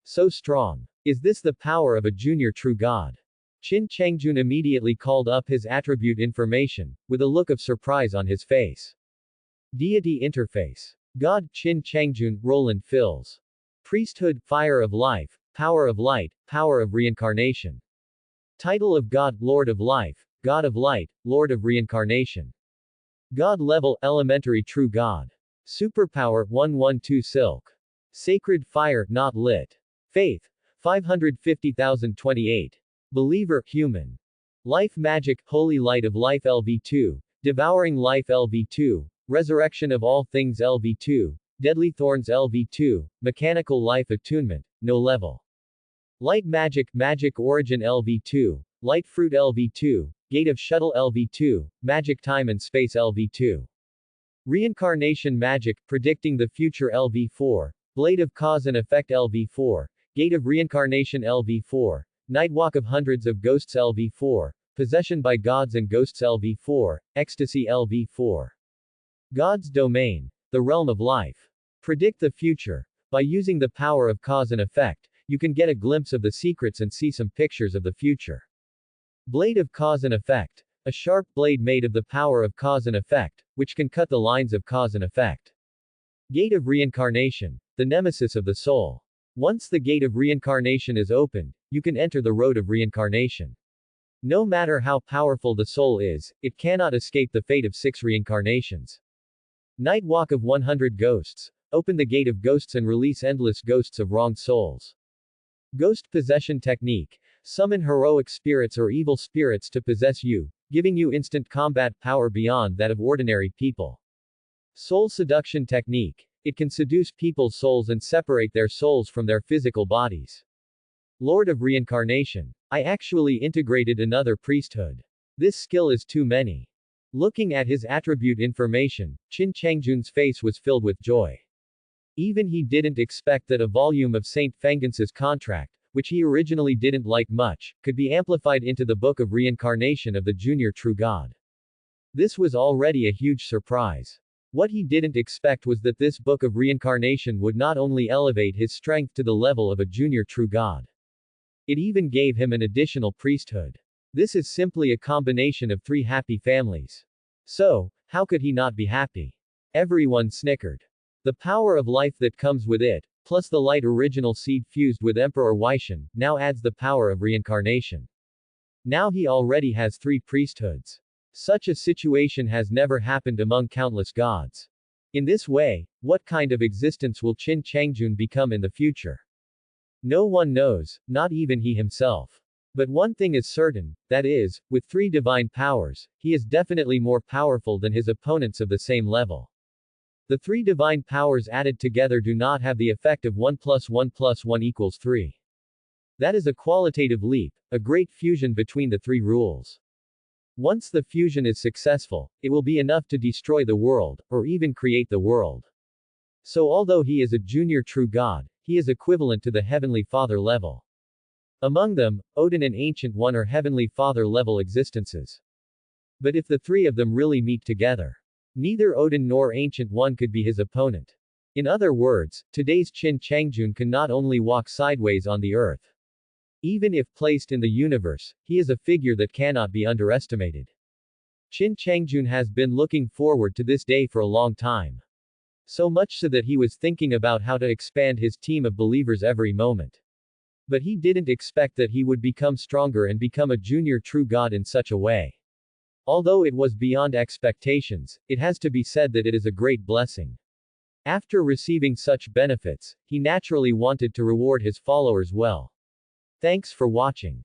So strong. Is this the power of a junior true god? Qin Changjun immediately called up his attribute information, with a look of surprise on his face. Deity Interface. God Qin Changjun, Roland fills. Priesthood, Fire of Life, Power of Light, Power of Reincarnation. Title of God, Lord of Life, God of Light, Lord of Reincarnation. God level, Elementary True God. Superpower, 112 Silk. Sacred Fire, not lit. Faith, 550,028. Believer, Human. Life Magic, Holy Light of Life LV2, Devouring Life LV2, Resurrection of All Things LV2, Deadly Thorns LV2, Mechanical Life Attunement, no level. Light Magic, Magic Origin LV2, Light Fruit LV2, Gate of Shuttle LV2, Magic Time and Space LV2. Reincarnation Magic, Predicting the Future LV4, Blade of Cause and Effect LV4, Gate of Reincarnation LV4, Nightwalk of Hundreds of Ghosts LV4, Possession by Gods and Ghosts LV4, Ecstasy LV4. God's Domain. The Realm of Life. Predict the future. By using the power of cause and effect, you can get a glimpse of the secrets and see some pictures of the future. Blade of Cause and Effect. A sharp blade made of the power of cause and effect, which can cut the lines of cause and effect. Gate of Reincarnation. The nemesis of the soul. Once the gate of reincarnation is opened, you can enter the road of reincarnation. No matter how powerful the soul is, it cannot escape the fate of 6 reincarnations. Night Walk of 100 Ghosts. Open the gate of ghosts and release endless ghosts of wronged souls. Ghost Possession Technique. Summon heroic spirits or evil spirits to possess you, giving you instant combat power beyond that of ordinary people. Soul Seduction Technique. It can seduce people's souls and separate their souls from their physical bodies. Lord of Reincarnation. I actually integrated another priesthood. This skill is too many. Looking at his attribute information, Qin Changjun's face was filled with joy. Even he didn't expect that a volume of Saint Fengence's contract, which he originally didn't like much, could be amplified into the Book of Reincarnation of the Junior True God. This was already a huge surprise. What he didn't expect was that this Book of Reincarnation would not only elevate his strength to the level of a Junior True God. It even gave him an additional priesthood. This is simply a combination of 3 happy families. So, how could he not be happy? Everyone snickered. The power of life that comes with it, plus the light original seed fused with Emperor Weishan, now adds the power of reincarnation. Now he already has 3 priesthoods. Such a situation has never happened among countless gods. In this way, what kind of existence will Qin Changjun become in the future? No one knows, not even he himself. But one thing is certain, that is, with 3 divine powers, he is definitely more powerful than his opponents of the same level. The 3 divine powers added together do not have the effect of 1 + 1 + 1 = 3. That is a qualitative leap, a great fusion between the 3 rules. Once the fusion is successful, it will be enough to destroy the world, or even create the world. So although he is a junior true god, he is equivalent to the Heavenly Father level. Among them, Odin and Ancient One are Heavenly Father level existences. But if the 3 of them really meet together, neither Odin nor Ancient One could be his opponent. In other words, today's Qin Changjun can not only walk sideways on the earth. Even if placed in the universe, he is a figure that cannot be underestimated. Qin Changjun has been looking forward to this day for a long time. So much so that he was thinking about how to expand his team of believers every moment. But he didn't expect that he would become stronger and become a junior true god in such a way. Although it was beyond expectations, it has to be said that it is a great blessing. After receiving such benefits, he naturally wanted to reward his followers well. Thanks for watching.